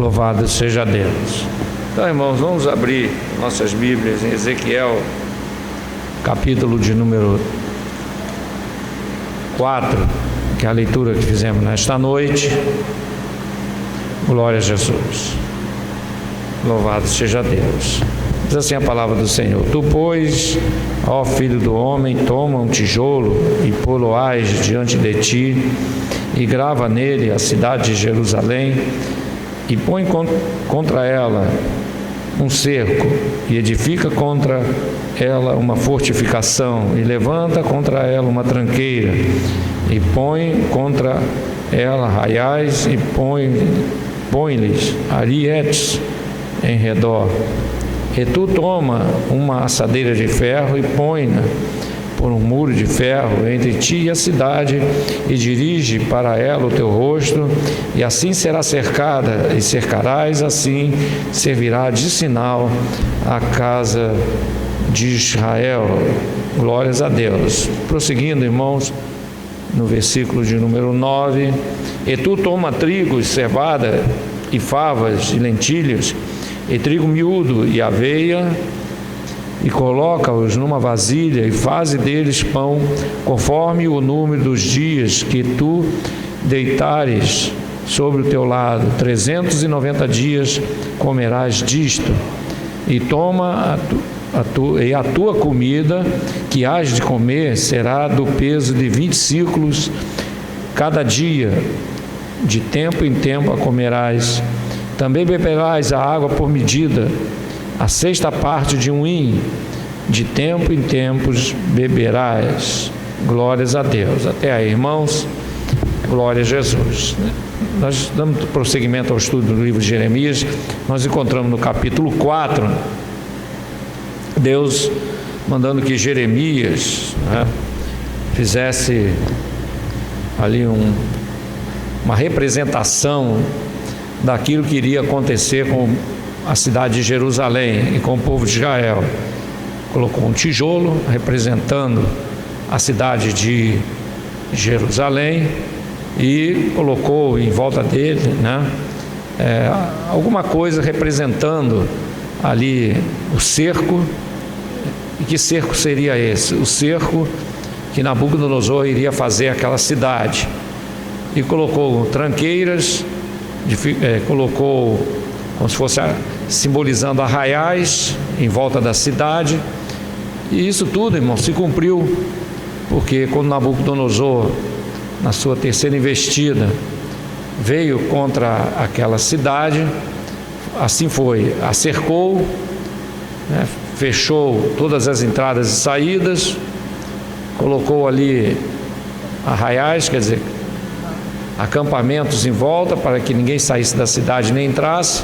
Louvado seja Deus. Então, irmãos, vamos abrir nossas Bíblias em Ezequiel, capítulo de número 4, que é a leitura que fizemos nesta noite. Glória a Jesus. Louvado seja Deus. Diz assim a palavra do Senhor: Tu, pois, ó filho do homem, toma um tijolo e pô-lo-ás diante de ti, e grava nele a cidade de Jerusalém, e põe contra ela um cerco, e edifica contra ela uma fortificação, e levanta contra ela uma tranqueira, e põe contra ela arraiais, e põe-lhes arietes em redor. E tu toma uma assadeira de ferro e põe-na por um muro de ferro entre ti e a cidade, e dirige para ela o teu rosto, e assim será cercada, e cercarás, assim servirá de sinal à casa de Israel. Glórias a Deus. Prosseguindo, irmãos, no versículo de número 9: E tu toma trigo e cevada, e favas e lentilhas, e trigo miúdo e aveia, e coloca-os numa vasilha, e faze deles pão, conforme o número dos dias que tu deitares sobre o teu lado. 390 dias comerás disto. E toma a tua comida que hás de comer será do peso de 20 ciclos cada dia, de tempo em tempo a comerás. Também beberás a água por medida, a sexta parte de um hin, de tempo em tempos beberás. Glórias a Deus. Até aí, irmãos. Glória a Jesus. Nós damos prosseguimento ao estudo do livro de Jeremias. Nós encontramos no capítulo 4, Deus mandando que Jeremias fizesse ali uma representação daquilo que iria acontecer com a cidade de Jerusalém e com o povo de Israel. Colocou um tijolo representando a cidade de Jerusalém e colocou em volta dele alguma coisa representando ali o cerco. E que cerco seria esse? O cerco que Nabucodonosor iria fazer àquela cidade. E colocou tranqueiras, colocou como se fosse simbolizando arraiais em volta da cidade. E isso tudo, irmão, se cumpriu, porque quando Nabucodonosor, na sua terceira investida, veio contra aquela cidade, assim foi, a cercou, fechou todas as entradas e saídas, colocou ali arraiais, quer dizer, acampamentos em volta para que ninguém saísse da cidade nem entrasse,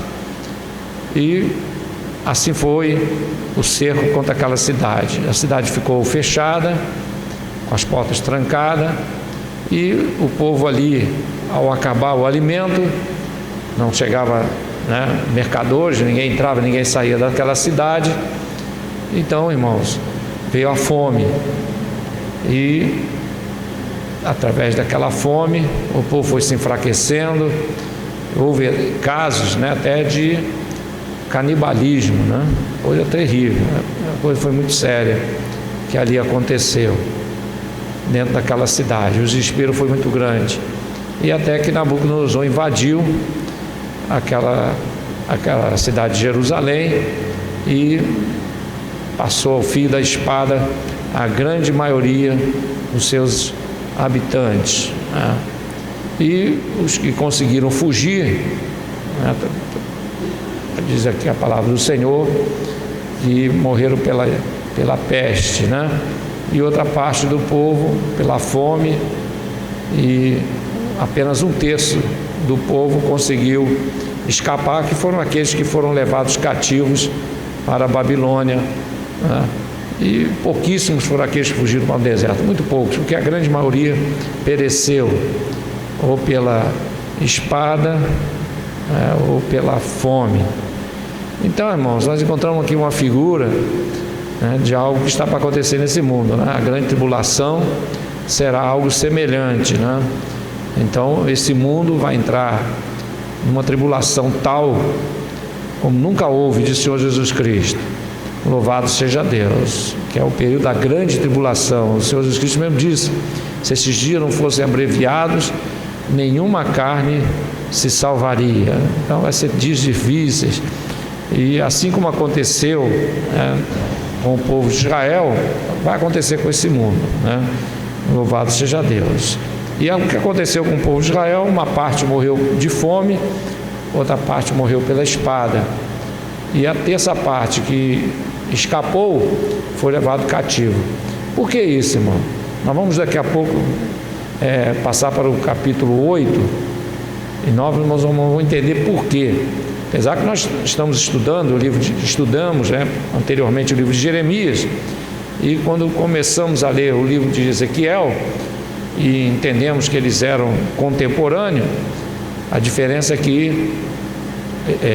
e assim foi o cerco contra aquela cidade. A cidade ficou fechada, com as portas trancadas, e o povo ali, ao acabar o alimento, não chegava mercadores, ninguém entrava, ninguém saía daquela cidade. Então, irmãos, veio a fome, e através daquela fome o povo foi se enfraquecendo. Houve casos até de canibalismo, coisa terrível, a coisa foi muito séria que ali aconteceu dentro daquela cidade. O desespero foi muito grande, e até que Nabucodonosor invadiu aquela cidade de Jerusalém e passou ao fio da espada a grande maioria dos seus habitantes, e os que conseguiram fugir, diz aqui a palavra do Senhor, que morreram pela peste, e outra parte do povo pela fome, e apenas um terço do povo conseguiu escapar, que foram aqueles que foram levados cativos para a Babilônia, e pouquíssimos foram aqueles que fugiram para o deserto, muito poucos, porque a grande maioria pereceu ou pela espada ou pela fome. Então, irmãos, nós encontramos aqui uma figura de algo que está para acontecer nesse mundo, a grande tribulação será algo semelhante, Então esse mundo vai entrar numa tribulação tal como nunca houve de Senhor Jesus Cristo. Louvado seja Deus, que é o período da grande tribulação. O Senhor Jesus Cristo mesmo disse: se esses dias não fossem abreviados, nenhuma carne se salvaria. Então vai ser dias difíceis. E assim como aconteceu, né, com o povo de Israel, vai acontecer com esse mundo, né? Louvado seja Deus. E o que aconteceu com o povo de Israel: uma parte morreu de fome, outra parte morreu pela espada. E a terça parte que escapou foi levado cativo. Por que isso, irmão? Nós vamos daqui a pouco passar para o capítulo 8 e nós vamos entender por quê. Apesar que nós estamos estudando estudamos anteriormente o livro de Jeremias, e quando começamos a ler o livro de Ezequiel e entendemos que eles eram contemporâneos, a diferença é que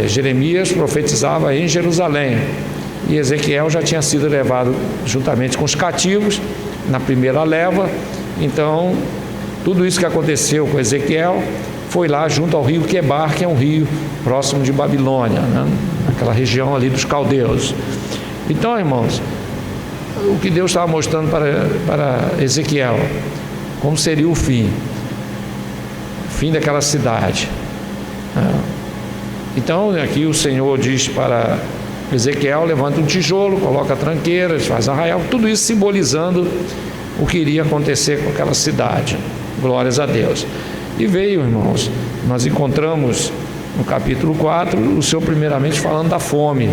Jeremias profetizava em Jerusalém e Ezequiel já tinha sido levado juntamente com os cativos na primeira leva. Então tudo isso que aconteceu com Ezequiel foi lá junto ao rio Quebar, que é um rio próximo de Babilônia, né? Naquela região ali dos caldeus. Então, irmãos, o que Deus estava mostrando para Ezequiel, como seria o fim daquela cidade, né? Então aqui o Senhor diz para Ezequiel: levanta um tijolo, coloca tranqueiras, faz arraial, tudo isso simbolizando o que iria acontecer com aquela cidade. Glórias a Deus. E veio, irmãos, nós encontramos no capítulo 4 o Senhor primeiramente falando da fome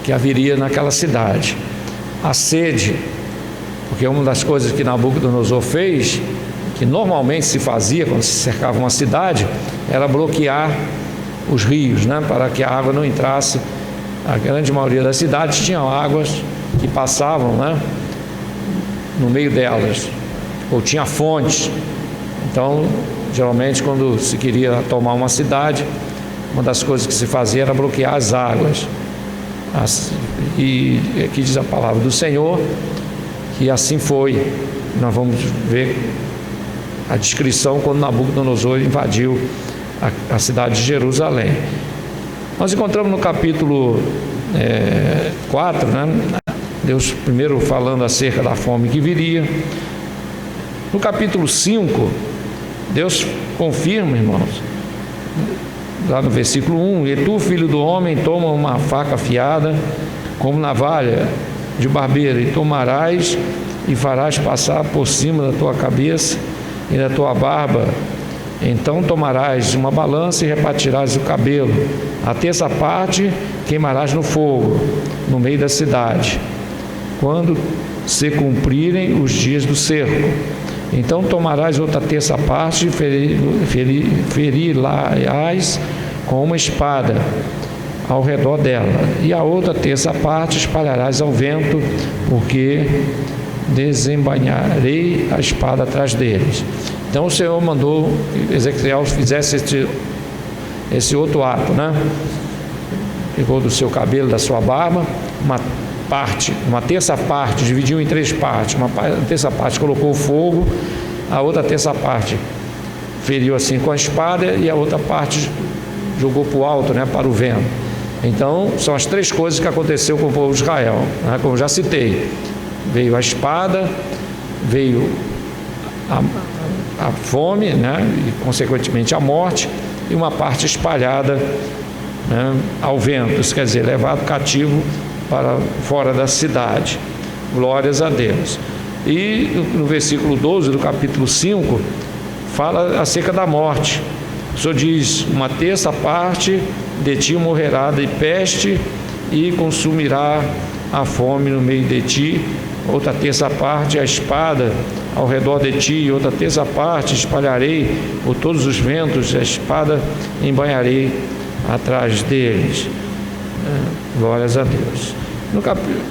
que haveria naquela cidade, a sede, porque uma das coisas que Nabucodonosor fez, que normalmente se fazia quando se cercava uma cidade, era bloquear os rios, né, para que a água não entrasse. A grande maioria das cidades tinha águas que passavam, né, no meio delas, ou tinha fontes. Então, geralmente, quando se queria tomar uma cidade, uma das coisas que se fazia era bloquear as águas. E aqui diz a palavra do Senhor que assim foi. Nós vamos ver a descrição quando Nabucodonosor invadiu a cidade de Jerusalém. Nós encontramos no capítulo 4, né, Deus primeiro falando acerca da fome que viria. No capítulo 5, Deus confirma, irmãos, lá no versículo 1: e tu, filho do homem, toma uma faca afiada como navalha de barbeiro, e tomarás e farás passar por cima da tua cabeça e da tua barba. Então tomarás uma balança e repartirás o cabelo, a terça parte queimarás no fogo, no meio da cidade, quando se cumprirem os dias do cerco. Então tomarás outra terça parte e ferirás com uma espada ao redor dela, e a outra terça parte espalharás ao vento, porque desembainharei a espada atrás deles. Então o Senhor mandou que Ezequiel fizesse esse outro ato, né? Pegou do seu cabelo, da sua barba, uma terça parte, dividiu em três partes. Uma terça parte colocou fogo, a outra terça parte feriu assim com a espada, e a outra parte jogou para o alto, né, para o vento. Então são as três coisas que aconteceu com o povo de Israel, né? Como já citei, veio a espada, veio a fome, né, e consequentemente a morte, e uma parte espalhada, né, ao vento, isso quer dizer, levado cativo para fora da cidade. Glórias a Deus. E no versículo 12 do capítulo 5 fala acerca da morte. O Senhor diz: uma terça parte de ti morrerá de peste, e consumirá a fome no meio de ti. Outra terça parte a espada ao redor de ti, e outra terça parte espalharei por todos os ventos, a espada embanharei atrás deles. Glórias a Deus.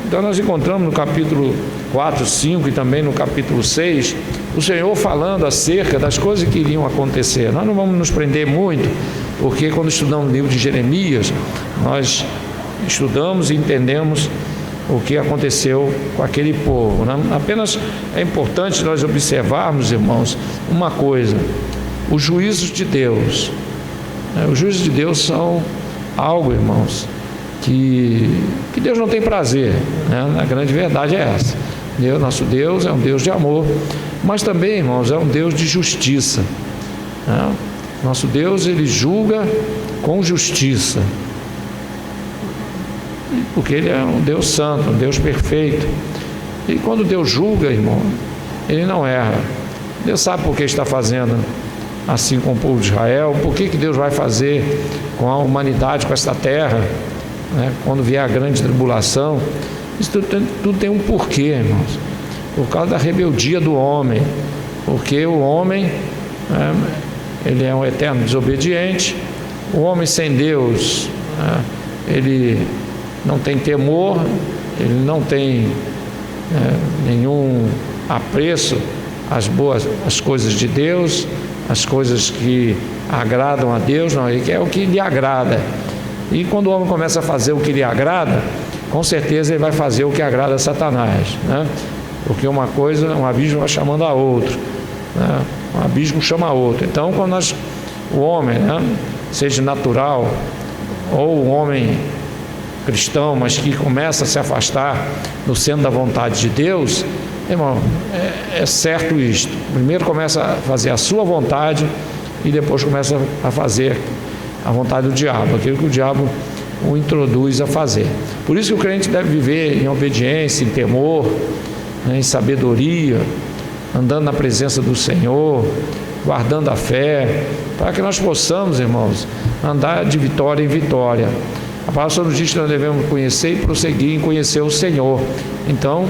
Então nós encontramos no capítulo 4, 5 e também no capítulo 6 o Senhor falando acerca das coisas que iriam acontecer. Nós não vamos nos prender muito, porque quando estudamos o livro de Jeremias, nós estudamos e entendemos o que aconteceu com aquele povo, né? Apenas é importante nós observarmos, irmãos, uma coisa: os juízos de Deus. Os juízos de Deus são algo, irmãos, que Deus não tem prazer, né? A grande verdade é essa. Nosso Deus é um Deus de amor, mas também, irmãos, é um Deus de justiça, né? Nosso Deus, Ele julga com justiça, porque Ele é um Deus santo, um Deus perfeito. E quando Deus julga, irmão, Ele não erra. Deus sabe por que está fazendo assim com o povo de Israel, por que Deus vai fazer com a humanidade, com esta terra, né? Quando vier a grande tribulação. Isso tudo tem um porquê, irmãos. Por causa da rebeldia do homem, porque o homem, ele é um eterno desobediente. O homem sem Deus, ele não tem temor, ele não tem nenhum apreço às coisas de Deus, as coisas que agradam a Deus. Não, ele quer o que lhe agrada. E quando o homem começa a fazer o que lhe agrada, com certeza ele vai fazer o que agrada a Satanás, né? Porque uma coisa, um abismo vai chamando a outro, né? Um abismo chama a outro. Então, quando o homem, né, seja natural ou o homem cristão, mas que começa a se afastar do centro da vontade de Deus, irmão, é certo isto. Primeiro começa a fazer a sua vontade e depois começa a fazer a vontade do diabo, aquilo que o diabo o introduz a fazer. Por isso que o crente deve viver em obediência, em temor, né, em sabedoria, andando na presença do Senhor, guardando a fé, para que nós possamos, irmãos, andar de vitória em vitória. A palavra nos diz que nós devemos conhecer e prosseguir em conhecer o Senhor. Então,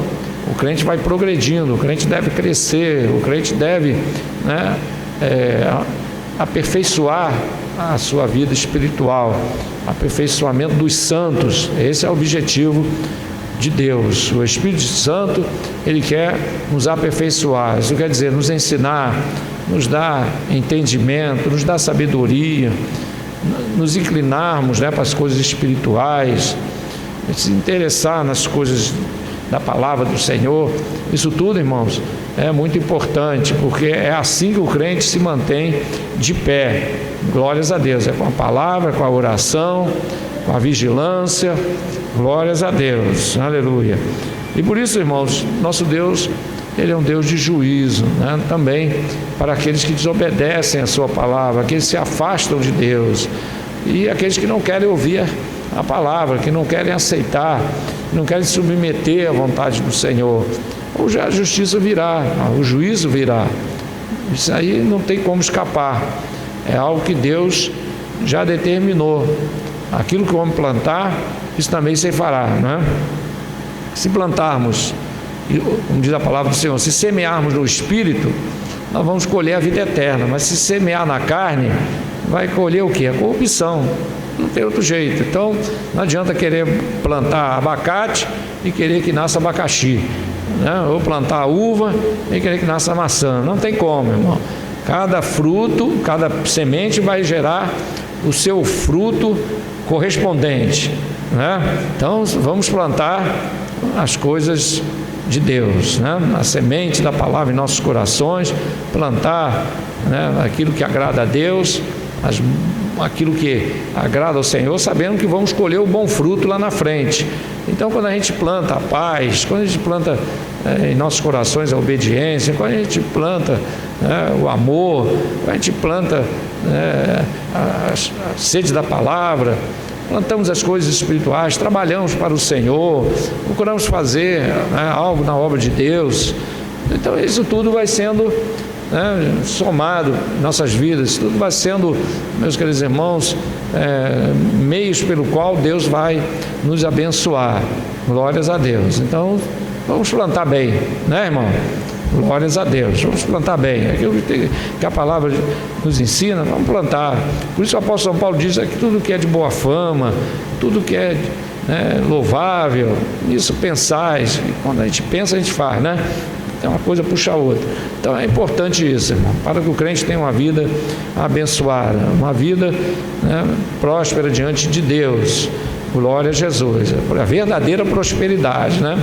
o crente vai progredindo, o crente deve crescer, o crente deve, né, aperfeiçoar a sua vida espiritual, aperfeiçoamento dos santos. Esse é o objetivo de Deus. O Espírito Santo, ele quer nos aperfeiçoar. Isso quer dizer, nos ensinar, nos dar entendimento, nos dar sabedoria, nos inclinarmos, né, para as coisas espirituais, se interessar nas coisas da palavra do Senhor. Isso tudo, irmãos, é muito importante, porque é assim que o crente se mantém de pé. Glórias a Deus, é com a palavra, com a oração, com a vigilância. Glórias a Deus, aleluia. E por isso, irmãos, nosso Deus, Ele é um Deus de juízo, né? Também para aqueles que desobedecem a sua palavra, aqueles que se afastam de Deus, e aqueles que não querem ouvir a palavra, que não querem aceitar, que não querem submeter à vontade do Senhor. Ou já a justiça virá, o juízo virá. Isso aí não tem como escapar. É algo que Deus já determinou. Aquilo que o homem plantar, isso também se fará, não é? Se plantarmos, como diz a palavra do Senhor, se semearmos no Espírito, nós vamos colher a vida eterna. Mas se semear na carne, vai colher o quê? A corrupção. Não tem outro jeito. Então, não adianta querer plantar abacate e querer que nasça abacaxi, né? Ou plantar uva e querer que nasça maçã. Não tem como, irmão. Cada fruto, cada semente vai gerar o seu fruto correspondente, né? Então, vamos plantar as coisas de Deus, né? A semente da palavra em nossos corações, plantar, né, aquilo que agrada a Deus, aquilo que agrada ao Senhor, sabendo que vamos colher o bom fruto lá na frente. Então, quando a gente planta a paz, quando a gente planta em nossos corações a obediência, quando a gente planta o amor, quando a gente planta a sede da palavra, plantamos as coisas espirituais, trabalhamos para o Senhor, procuramos fazer algo na obra de Deus. Então, isso tudo vai sendo somado em nossas vidas, tudo vai sendo, meus queridos irmãos, meios pelo qual Deus vai nos abençoar. Glórias a Deus. Então, vamos plantar bem, né, irmão? Glórias a Deus, vamos plantar bem. Aquilo que a palavra nos ensina, vamos plantar. Por isso o apóstolo São Paulo diz que tudo que é de boa fama, tudo que é louvável, nisso pensais. E quando a gente pensa, a gente faz, né? Então uma coisa puxa a outra. Então é importante isso, irmão, para que o crente tenha uma vida abençoada, uma vida próspera diante de Deus. Glória a Jesus. A verdadeira prosperidade, né?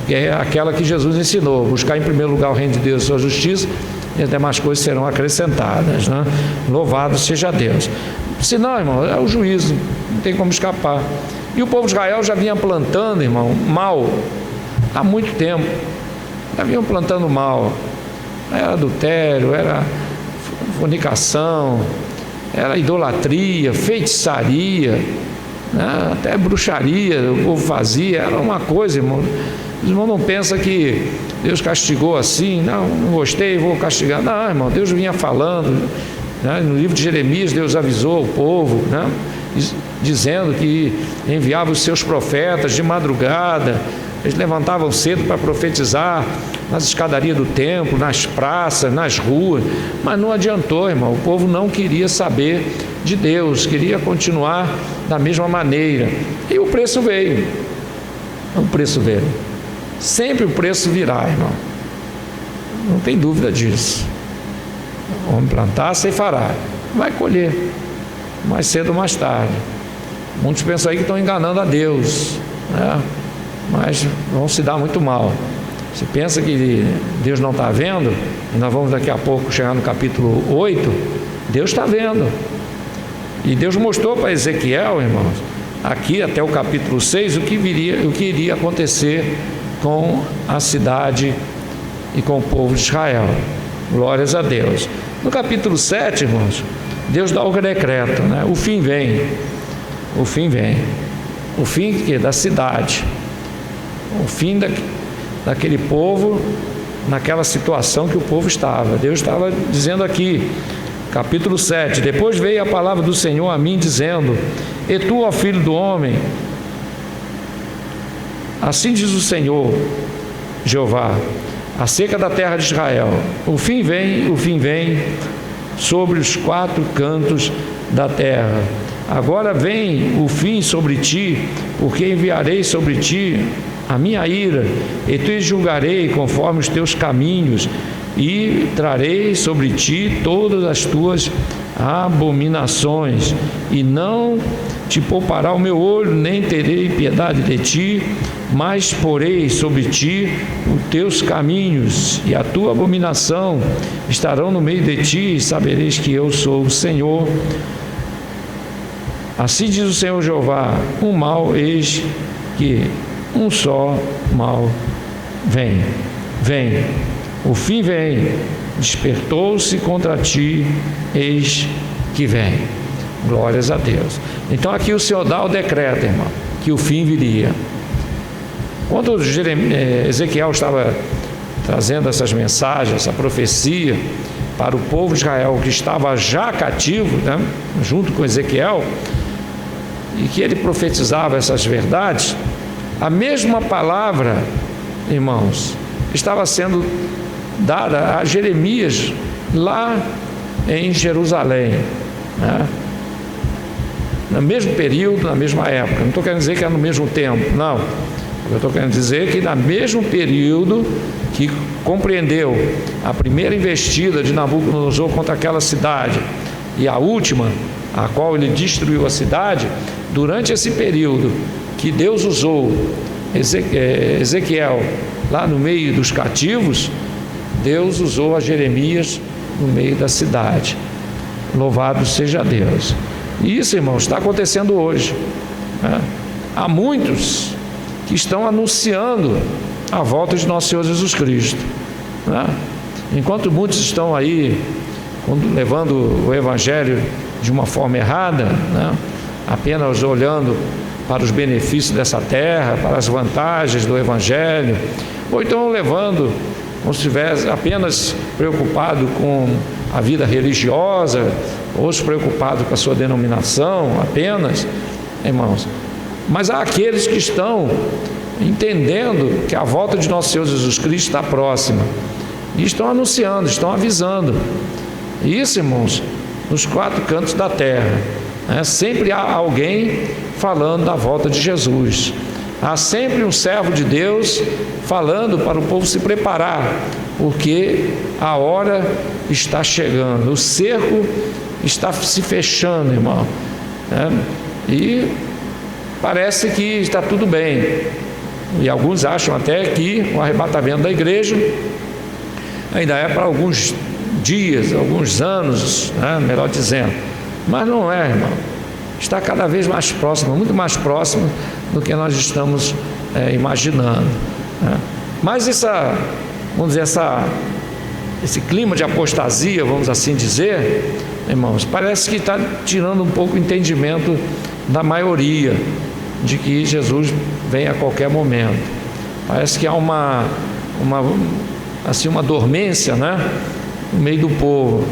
Que é aquela que Jesus ensinou: buscar em primeiro lugar o reino de Deus e sua justiça, e as demais coisas serão acrescentadas, né? Louvado seja Deus. Senão, irmão, é o juízo, não tem como escapar. E o povo de Israel já vinha plantando, irmão, mal há muito tempo. Já vinham plantando mal. Era adultério, era fornicação, era idolatria, feitiçaria, né? Até bruxaria o povo fazia. Era uma coisa, irmão. Os irmãos não pensam que Deus castigou assim, não gostei, vou castigar. Não, irmão, Deus vinha falando, né? No livro de Jeremias, Deus avisou o povo, né? Dizendo que enviava os seus profetas de madrugada. Eles levantavam cedo para profetizar nas escadarias do templo, nas praças, nas ruas, mas não adiantou, irmão. O povo não queria saber de Deus, queria continuar da mesma maneira. E o preço veio. O preço veio. Sempre o preço virá, irmão. Não tem dúvida disso. O homem plantar, ceifará. Vai colher, mais cedo ou mais tarde. Muitos pensam aí que estão enganando a Deus, né? Mas vão se dar muito mal. Se pensa que Deus não está vendo, e nós vamos daqui a pouco chegar no capítulo 8, Deus está vendo. E Deus mostrou para Ezequiel, irmãos, aqui até o capítulo 6, o que iria acontecer com a cidade e com o povo de Israel. Glórias a Deus. No capítulo 7, irmãos, Deus dá o decreto, né? O fim vem. O fim vem. O fim da cidade. O fim daquele povo, naquela situação que o povo estava. Deus estava dizendo aqui, capítulo 7, depois veio a palavra do Senhor a mim, dizendo: E tu, ó filho do homem, assim diz o Senhor, Jeová, acerca da terra de Israel, o fim vem sobre os 4 cantos da terra. Agora vem o fim sobre ti, porque enviarei sobre ti a minha ira, e te julgarei conforme os teus caminhos, e trarei sobre ti todas as tuas abominações, e não te poupará o meu olho, nem terei piedade de ti, mas porei sobre ti os teus caminhos, e a tua abominação estarão no meio de ti, e sabereis que eu sou o Senhor. Assim diz o Senhor Jeová: um mal, eis que um só mal vem. O fim vem, despertou-se contra ti, eis que vem. Glórias a Deus. Então aqui o Senhor dá o decreto, irmão, que o fim viria. Quando Ezequiel estava trazendo essas mensagens, essa profecia para o povo de Israel, que estava já cativo, né, junto com Ezequiel, e que ele profetizava essas verdades, a mesma palavra, irmãos, estava sendo dada a Jeremias lá em Jerusalém, né? No mesmo período, na mesma época. Não estou querendo dizer que era no mesmo tempo, não. Eu estou querendo dizer que no mesmo período que compreendeu a primeira investida de Nabucodonosor contra aquela cidade e a última, a qual ele destruiu a cidade, durante esse período que Deus usou Ezequiel lá no meio dos cativos, Deus usou a Jeremias no meio da cidade. Louvado seja Deus. E isso, irmãos, está acontecendo hoje, né? Há muitos que estão anunciando a volta de nosso Senhor Jesus Cristo, né? Enquanto muitos estão aí levando o Evangelho de uma forma errada, né? Apenas olhando para os benefícios dessa terra, para as vantagens do Evangelho, ou então levando, como se estivesse apenas preocupado com a vida religiosa, ou se preocupado com a sua denominação apenas, irmãos. Mas há aqueles que estão entendendo que a volta de nosso Senhor Jesus Cristo está próxima, e estão anunciando, estão avisando. Isso, irmãos, nos 4 cantos da terra, né? Sempre há alguém falando da volta de Jesus. Há sempre um servo de Deus falando para o povo se preparar, porque a hora está chegando, o cerco está se fechando, irmão, né? E parece que está tudo bem, e alguns acham até que o arrebatamento da igreja ainda é para alguns dias, alguns anos, né? Melhor dizendo. Mas não é, irmão. Está cada vez mais próximo, muito mais próximo do que nós estamos imaginando, né? Mas vamos dizer, esse clima de apostasia, vamos assim dizer, irmãos, parece que está tirando um pouco o entendimento da maioria de que Jesus vem a qualquer momento. Parece que há uma dormência, né, no meio do povo,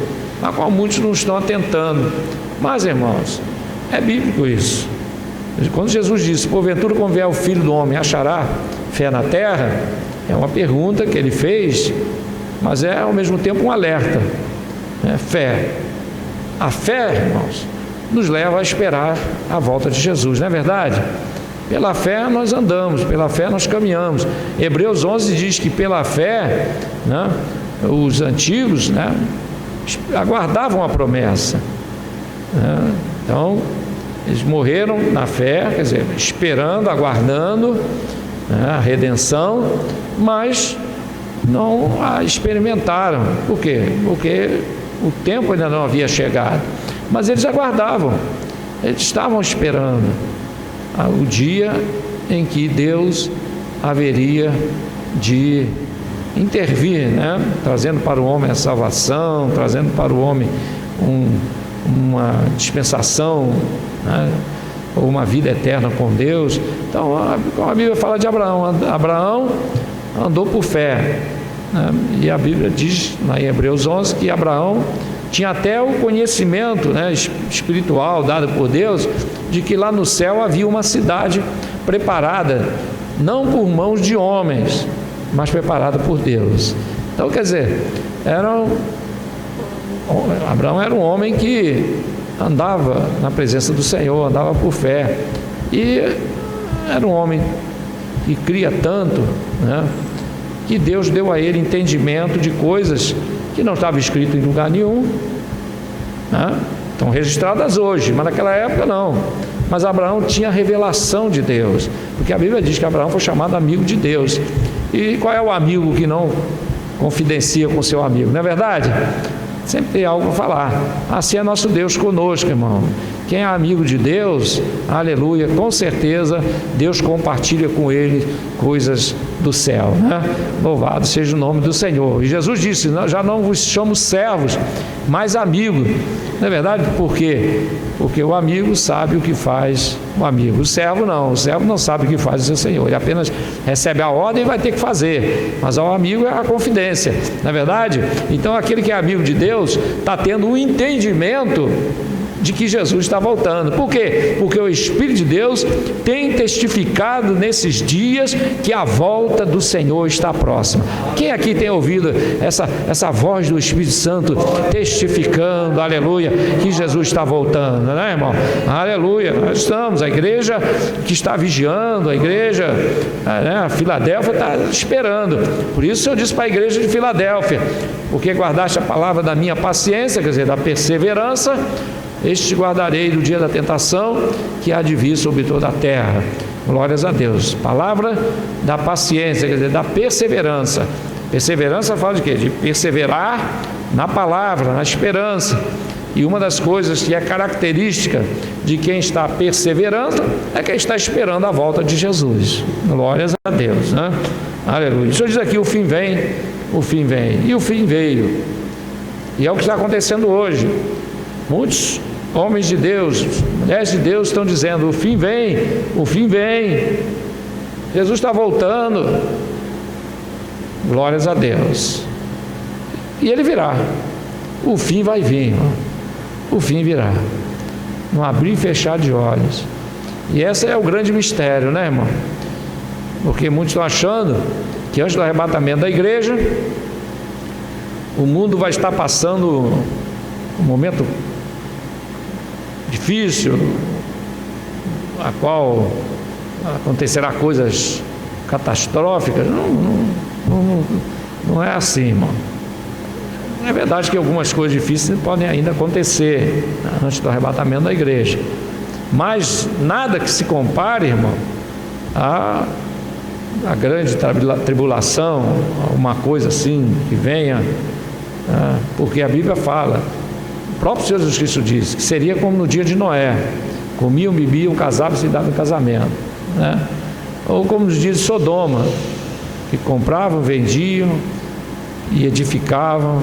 a qual muitos não estão atentando. Mas, irmãos, é bíblico isso. Quando Jesus disse: porventura, quando vier o Filho do Homem, achará fé na terra? É uma pergunta que ele fez, mas é ao mesmo tempo um alerta, né? Fé. A fé, irmãos, nos leva a esperar a volta de Jesus, não é verdade? Pela fé nós andamos, pela fé nós caminhamos. Hebreus 11 diz que pela fé, né, os antigos, né, aguardavam a promessa, né? Então eles morreram na fé, quer dizer, esperando, aguardando, né, a redenção, mas não a experimentaram. Por quê? Porque o tempo ainda não havia chegado. Mas eles aguardavam, eles estavam esperando o dia em que Deus haveria de intervir, né? Trazendo para o homem a salvação, trazendo para o homem uma dispensação, né? Ou uma vida eterna com Deus. Então, a Bíblia fala de Abraão. Abraão andou por fé, né? E a Bíblia diz, em Hebreus 11, que Abraão tinha até o conhecimento, né, espiritual dado por Deus, de que lá no céu havia uma cidade preparada, não por mãos de homens, mas preparada por Deus. Então, quer dizer, Abraão era um homem que andava na presença do Senhor, andava por fé, e era um homem que cria tanto, né, que Deus deu a ele entendimento de coisas que não estava escrito em lugar nenhum, né? Estão registradas hoje, mas naquela época não. Mas Abraão tinha a revelação de Deus, porque a Bíblia diz que Abraão foi chamado amigo de Deus. E qual é o amigo que não confidencia com seu amigo, não é verdade? Sempre tem algo a falar. Assim é nosso Deus conosco, irmão. Quem é amigo de Deus, aleluia, com certeza Deus compartilha com ele coisas do céu, né? Louvado seja o nome do Senhor. E Jesus disse: já não vos chamo servos, mas amigos. Não é verdade? Por quê? Porque o amigo sabe o que faz o amigo. O servo não sabe o que faz o seu Senhor. Ele apenas recebe a ordem e vai ter que fazer. Mas ao amigo é a confidência, não é verdade? Então aquele que é amigo de Deus está tendo um entendimento de que Jesus está voltando. Por quê? Porque o Espírito de Deus tem testificado nesses dias que a volta do Senhor está próxima. Quem aqui tem ouvido essa voz do Espírito Santo testificando, aleluia, que Jesus está voltando, né, irmão? Aleluia, nós estamos, a igreja que está vigiando, a igreja, né, a Filadélfia está esperando. Por isso eu disse para a igreja de Filadélfia: porque guardaste a palavra da minha paciência, quer dizer, da perseverança, este te guardarei do dia da tentação que há de vir sobre toda a terra. Glórias a Deus. Palavra da paciência, quer dizer, da perseverança. Perseverança fala de quê? De perseverar na palavra, na esperança. E uma das coisas que é característica de quem está perseverando é quem está esperando a volta de Jesus. Glórias a Deus, né? Aleluia. O Senhor diz aqui: o fim vem, o fim vem. E o fim veio. E é o que está acontecendo hoje. Muitos homens de Deus, mulheres de Deus estão dizendo: o fim vem, o fim vem, Jesus está voltando. Glórias a Deus. E ele virá, o fim vai vir, o fim virá, no abrir e fechar de olhos. E esse é o grande mistério, né, irmão? Porque muitos estão achando que antes do arrebatamento da igreja, o mundo vai estar passando um momento difícil, a qual acontecerá coisas catastróficas. Não é assim, irmão. É verdade que algumas coisas difíceis podem ainda acontecer antes do arrebatamento da igreja, mas nada que se compare, irmão, a grande tribulação, uma coisa assim que venha Porque a Bíblia fala, o próprio Senhor Jesus Cristo disse, que seria como no dia de Noé: comiam, bebiam, casavam e se davam em casamento, né? Ou como nos dias de Sodoma, que compravam, vendiam e edificavam.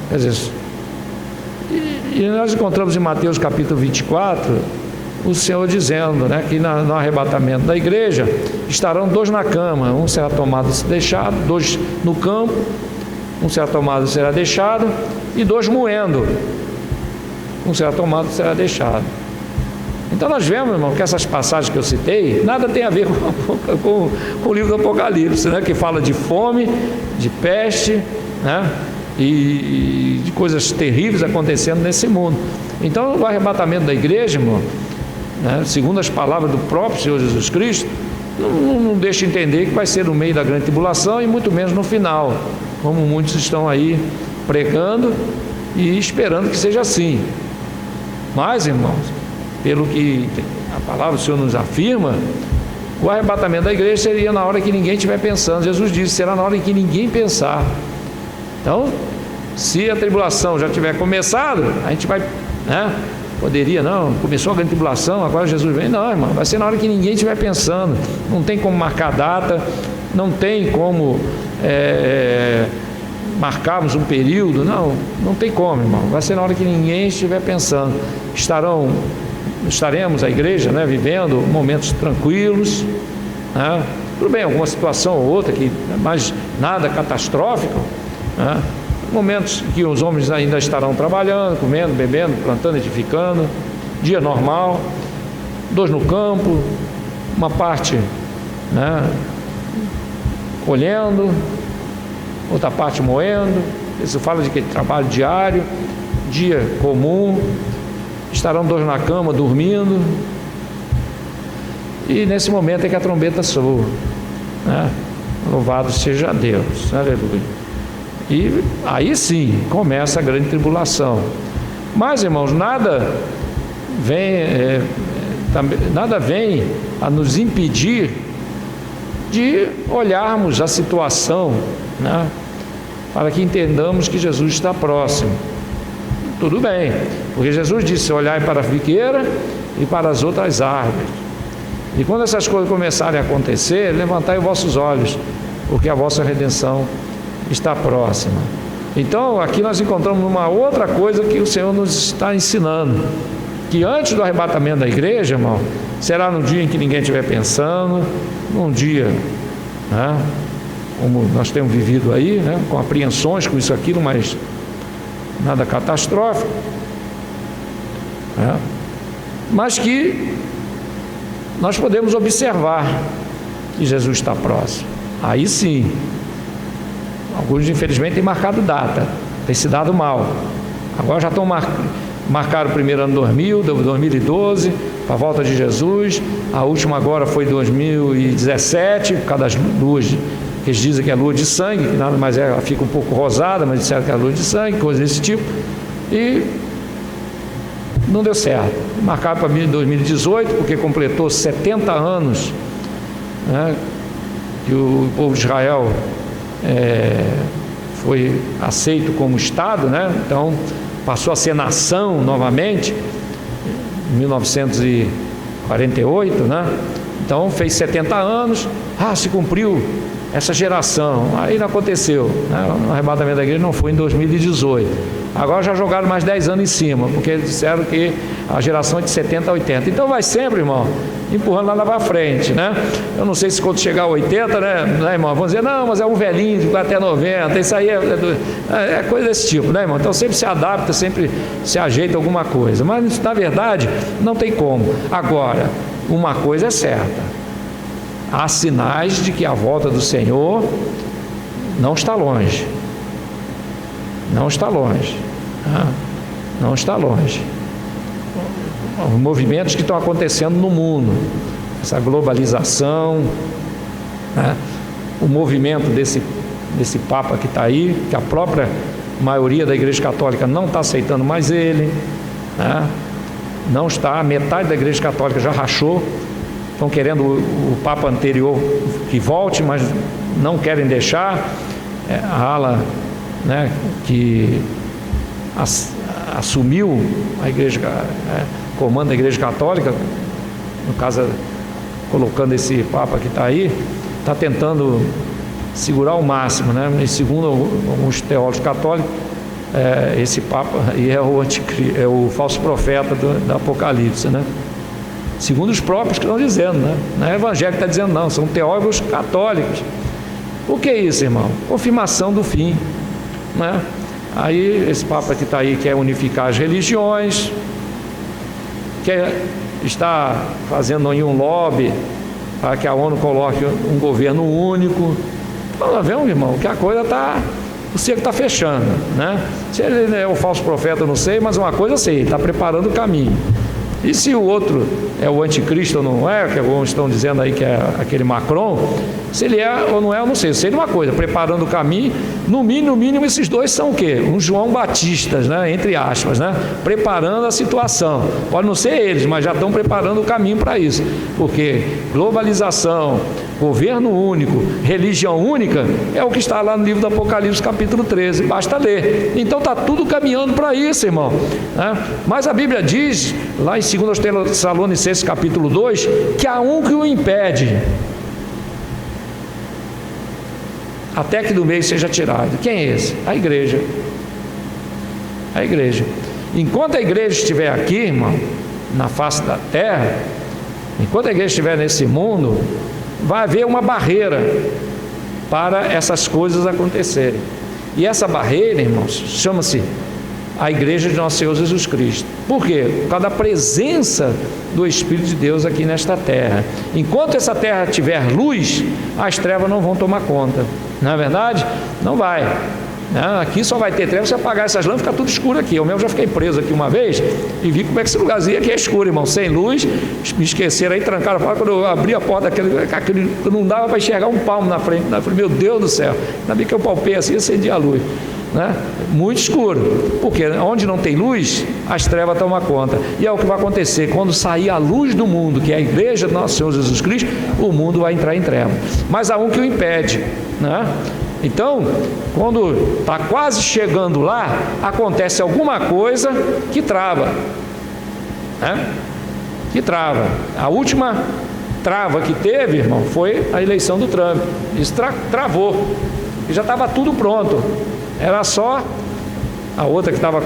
Quer dizer, e nós encontramos em Mateus capítulo 24 o Senhor dizendo, né, que no arrebatamento da igreja estarão 2 na cama, um será tomado e deixado, 2 no campo, um será tomado e será deixado, e 2 moendo, um será tomado e será deixado. Então nós vemos, irmão, que essas passagens que eu citei, nada tem a ver com o livro do Apocalipse, né, que fala de fome, de peste, né, e de coisas terríveis acontecendo nesse mundo. Então o arrebatamento da igreja, irmão, né, segundo as palavras do próprio Senhor Jesus Cristo, não deixa entender que vai ser no meio da grande tribulação e muito menos no final, como muitos estão aí pregando e esperando que seja assim. Mas, irmãos, pelo que a palavra do Senhor nos afirma, o arrebatamento da igreja seria na hora que ninguém estiver pensando. Jesus disse, será na hora em que ninguém pensar. Então, se a tribulação já tiver começado, a gente vai, né, poderia, não, começou a grande tribulação, agora Jesus vem. Não, irmão, vai ser na hora que ninguém estiver pensando. Não tem como marcar data, não tem como marcarmos um período, não tem como, irmão. Vai ser na hora que ninguém estiver pensando. Estaremos, a igreja, né, vivendo momentos tranquilos, né? Tudo bem, alguma situação ou outra, mas nada catastrófico, né? Momentos que os homens ainda estarão trabalhando, comendo, bebendo, plantando, edificando, dia normal, 2 no campo, uma parte, né, colhendo, outra parte moendo. Isso fala de que trabalho diário, dia comum. Estarão 2 na cama, dormindo, e nesse momento é que a trombeta soa, né? Louvado seja Deus, aleluia. E aí sim começa a grande tribulação. Mas, irmãos, nada vem a nos impedir de olharmos a situação, né, para que entendamos que Jesus está próximo. Tudo bem, porque Jesus disse: olhai para a figueira e para as outras árvores. E quando essas coisas começarem a acontecer, levantai os vossos olhos, porque a vossa redenção está próxima. Então, aqui nós encontramos uma outra coisa que o Senhor nos está ensinando, que antes do arrebatamento da igreja, irmão, será no dia em que ninguém estiver pensando, num dia, né, como nós temos vivido aí, né, com apreensões, com isso, aquilo, mas nada catastrófico, né, mas que nós podemos observar que Jesus está próximo. Aí sim, alguns infelizmente têm marcado data, tem se dado mal. Agora já estão marcaram o primeiro ano 2012, para a volta de Jesus. A última agora foi 2017, por causa das luas, que eles dizem que é lua de sangue, que nada mais é, ela fica um pouco rosada, mas disseram que é lua de sangue, coisa desse tipo. E não deu certo. Marcaram para 2018, porque completou 70 anos, né, que o povo de Israel foi aceito como Estado, né? Então passou a ser nação novamente em 1948, né? Então fez 70 anos, se cumpriu essa geração. Aí não aconteceu, né? O arrebatamento da igreja não foi em 2018. Agora já jogaram mais 10 anos em cima, porque disseram que a geração é de 70 a 80. Então vai sempre, irmão, empurrando lá para frente, né? Eu não sei se quando chegar a 80, né, irmão, vão dizer, não, mas é um velhinho que vai até 90, isso aí é coisa desse tipo, né, irmão? Então sempre se adapta, sempre se ajeita alguma coisa, mas na verdade não tem como. Agora, uma coisa é certa, há sinais de que a volta do Senhor não está longe. Não está longe, né? Não está longe. Os movimentos que estão acontecendo no mundo, essa globalização, né? O movimento desse Papa que está aí, que a própria maioria da Igreja Católica não está aceitando mais ele, né? Não está, metade da Igreja Católica já rachou, estão querendo o Papa anterior que volte, mas não querem deixar. A ala né, que assumiu a igreja, comando da Igreja Católica, no caso, colocando esse Papa que está aí, está tentando segurar ao máximo, né? E segundo alguns teólogos católicos, esse Papa aí é o falso profeta do Apocalipse, né? Segundo os próprios que estão dizendo, né? Não é o Evangelho que está dizendo, não, são teólogos católicos. O que é isso, irmão? Confirmação do fim, né? Aí esse Papa que está aí quer unificar as religiões, quer estar fazendo aí um lobby para que a ONU coloque um governo único. Fala, vemos, irmão, que a coisa está, o cerco está fechando, né? Se ele é o falso profeta, eu não sei, mas uma coisa eu sei, ele está preparando o caminho. E se o outro é o anticristo ou não é, que alguns estão dizendo aí que é aquele Macron, se ele é ou não é, eu não sei. Eu sei de uma coisa, preparando o caminho, no mínimo esses dois são o quê? Um João Batistas, né? Entre aspas, né? Preparando a situação. Pode não ser eles, mas já estão preparando o caminho para isso. Porque globalização, governo único, religião única, é o que está lá no livro do Apocalipse, capítulo 13, basta ler. Então está tudo caminhando para isso, irmão, né? Mas a Bíblia diz, lá em 2 Tessalonicenses, capítulo 2, que há um que o impede, até que do meio seja tirado. Quem é esse? A igreja. A igreja. Enquanto a igreja estiver aqui, irmão, na face da terra, enquanto a igreja estiver nesse mundo, vai haver uma barreira para essas coisas acontecerem. E essa barreira, irmãos, chama-se a igreja de nosso Senhor Jesus Cristo. Por quê? Por causa da presença do Espírito de Deus aqui nesta terra. Enquanto essa terra tiver luz, as trevas não vão tomar conta. Não é verdade? Não vai. Aqui só vai ter trevas se apagar essas lâmpadas, fica tudo escuro aqui. Eu mesmo já fiquei preso aqui uma vez e vi como é que esse lugarzinho aqui é escuro, irmão, sem luz. Me esqueceram aí, trancaram a porta. Quando eu abri a porta, aquele não dava para enxergar um palmo na frente. Eu falei, meu Deus do céu, ainda bem que eu palpei assim e acendi a luz, né? Muito escuro, porque onde não tem luz, as trevas tomam conta. E é o que vai acontecer quando sair a luz do mundo, que é a igreja do nosso Senhor Jesus Cristo, o mundo vai entrar em trevas. Mas há um que o impede, né? Então, quando está quase chegando lá, acontece alguma coisa que trava, né? Que trava. A última trava que teve, irmão, foi a eleição do Trump. Isso travou. E já estava tudo pronto. Era só a outra que estava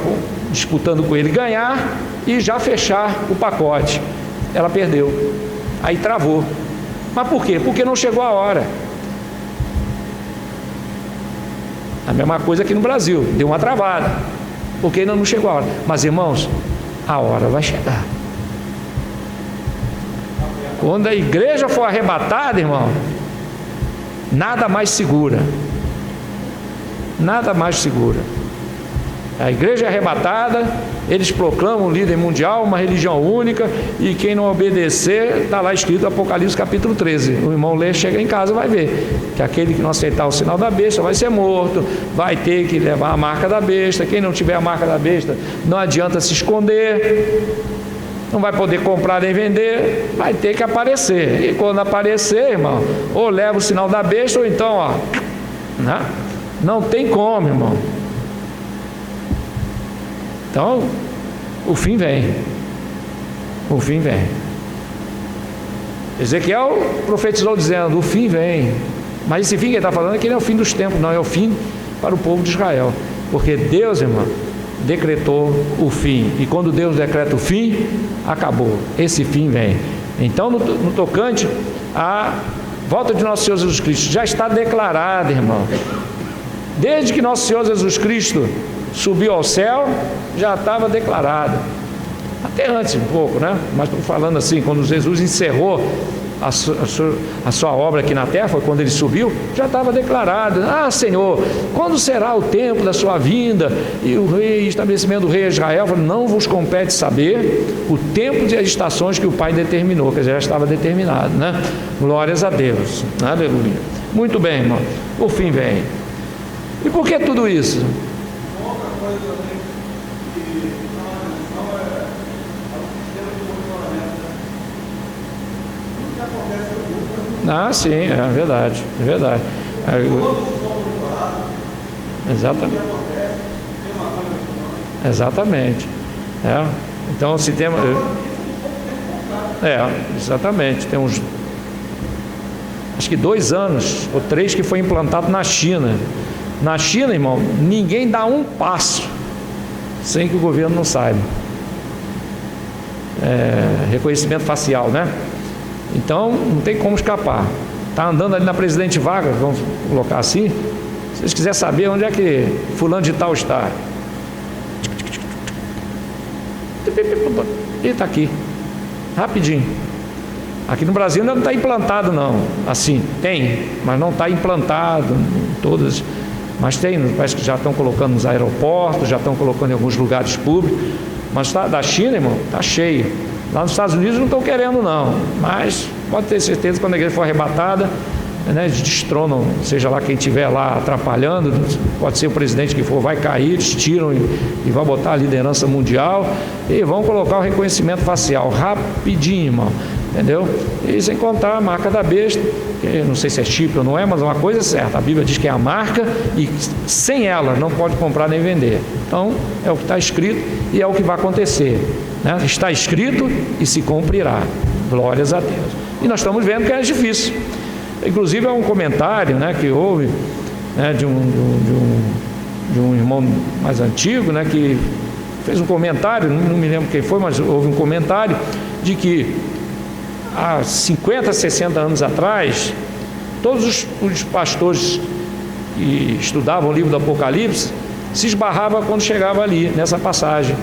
disputando com ele ganhar e já fechar o pacote. Ela perdeu. Aí travou. Mas por quê? Porque não chegou a hora. A mesma coisa aqui no Brasil, deu uma travada, porque ainda não chegou a hora. Mas, irmãos, a hora vai chegar. Quando a igreja for arrebatada, irmão, nada mais segura. Nada mais segura. A igreja é arrebatada, eles proclamam o líder mundial, uma religião única, e quem não obedecer, está lá escrito Apocalipse capítulo 13. O irmão lê, chega em casa, vai ver que aquele que não aceitar o sinal da besta vai ser morto, vai ter que levar a marca da besta. Quem não tiver a marca da besta, não adianta se esconder, não vai poder comprar nem vender, vai ter que aparecer. E quando aparecer, irmão, ou leva o sinal da besta, ou então, ó, né? Não tem como, irmão. Então, o fim vem. O fim vem. Ezequiel profetizou dizendo, o fim vem. Mas esse fim que ele está falando é que não é o fim dos tempos, não, é o fim para o povo de Israel. Porque Deus, irmão, decretou o fim. E quando Deus decreta o fim, acabou. Esse fim vem. Então, no tocante à volta de nosso Senhor Jesus Cristo, já está declarado, irmão. Desde que nosso Senhor Jesus Cristo subiu ao céu, já estava declarado. Até antes um pouco, né? Mas estou falando assim, quando Jesus encerrou a sua obra aqui na terra, foi quando ele subiu, já estava declarado. Ah, Senhor, quando será o tempo da sua vinda e o estabelecimento do rei Israel? Falei, não vos compete saber o tempo e as estações que o Pai determinou, quer dizer, já estava determinado, né? Glórias a Deus, aleluia. Muito bem, irmão, o fim vem. E por que tudo isso? Outra coisa também que não é o sistema de monitoramento, tudo que acontece no mundo. Ah, sim, é verdade, é verdade. Todos são monitorados, Exatamente. Exatamente. Então, se tem... exatamente. Tem uns... acho que 2 anos, ou 3, que foi implantado na China. Na China, irmão, ninguém dá um passo sem que o governo não saiba. Reconhecimento facial, né? Então, não tem como escapar. Está andando ali na Presidente Vargas, vamos colocar assim. Se vocês quiserem saber onde é que fulano de tal está, ele está aqui, rapidinho. Aqui no Brasil ainda não está implantado, não. Assim, tem, mas não está implantado em todas. Mas tem, parece que já estão colocando nos aeroportos, já estão colocando em alguns lugares públicos. Mas da China, irmão, está cheio. Lá nos Estados Unidos não estão querendo, não. Mas pode ter certeza que quando a igreja for arrebatada, né, eles destronam, seja lá quem estiver lá atrapalhando, pode ser o presidente que for, vai cair, eles tiram e vão botar a liderança mundial e vão colocar o reconhecimento facial rapidinho, irmão, entendeu? E sem contar a marca da besta, que não sei se é chip ou não é, mas uma coisa é certa, a Bíblia diz que é a marca e sem ela não pode comprar nem vender. Então é o que está escrito e é o que vai acontecer, né? Está escrito e se cumprirá. Glórias a Deus. E nós estamos vendo que é difícil. Inclusive é um comentário, né, que houve, né, de um irmão mais antigo, né, que fez um comentário, não me lembro quem foi, mas houve um comentário de que há 50, 60 anos atrás, todos os pastores que estudavam o livro do Apocalipse se esbarravam quando chegava ali, nessa passagem,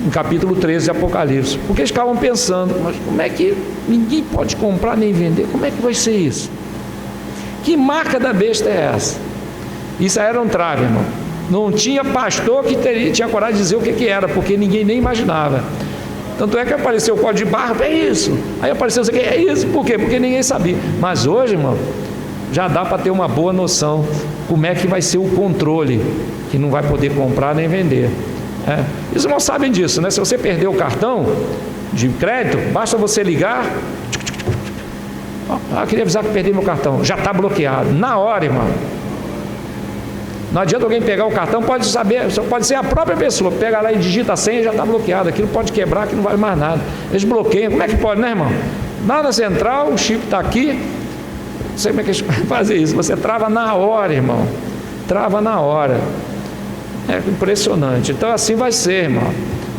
no capítulo 13 de Apocalipse, porque eles ficavam pensando, mas como é que ninguém pode comprar nem vender? Como é que vai ser isso? Que marca da besta é essa? Isso aí era um trave, irmão. Não tinha pastor que tinha coragem de dizer o que era, porque ninguém nem imaginava. Tanto é que apareceu o código de barra, é isso. Aí apareceu o que é isso, por quê? Porque ninguém sabia. Mas hoje, irmão, já dá para ter uma boa noção como é que vai ser o controle, que não vai poder comprar nem vender. Os irmãos sabem disso, né? Se você perder o cartão de crédito, basta você ligar. Queria avisar que perdi meu cartão. Já está bloqueado. Na hora, irmão. Não adianta alguém pegar o cartão, pode ser a própria pessoa. Pega lá e digita a senha e já está bloqueado. Aquilo pode quebrar, que não vale mais nada. Eles bloqueiam. Como é que pode, né, irmão? Lá na central, o chip está aqui. Não sei como é que eles fazem isso. Você trava na hora, irmão. Trava na hora. É impressionante. Então assim vai ser, irmão.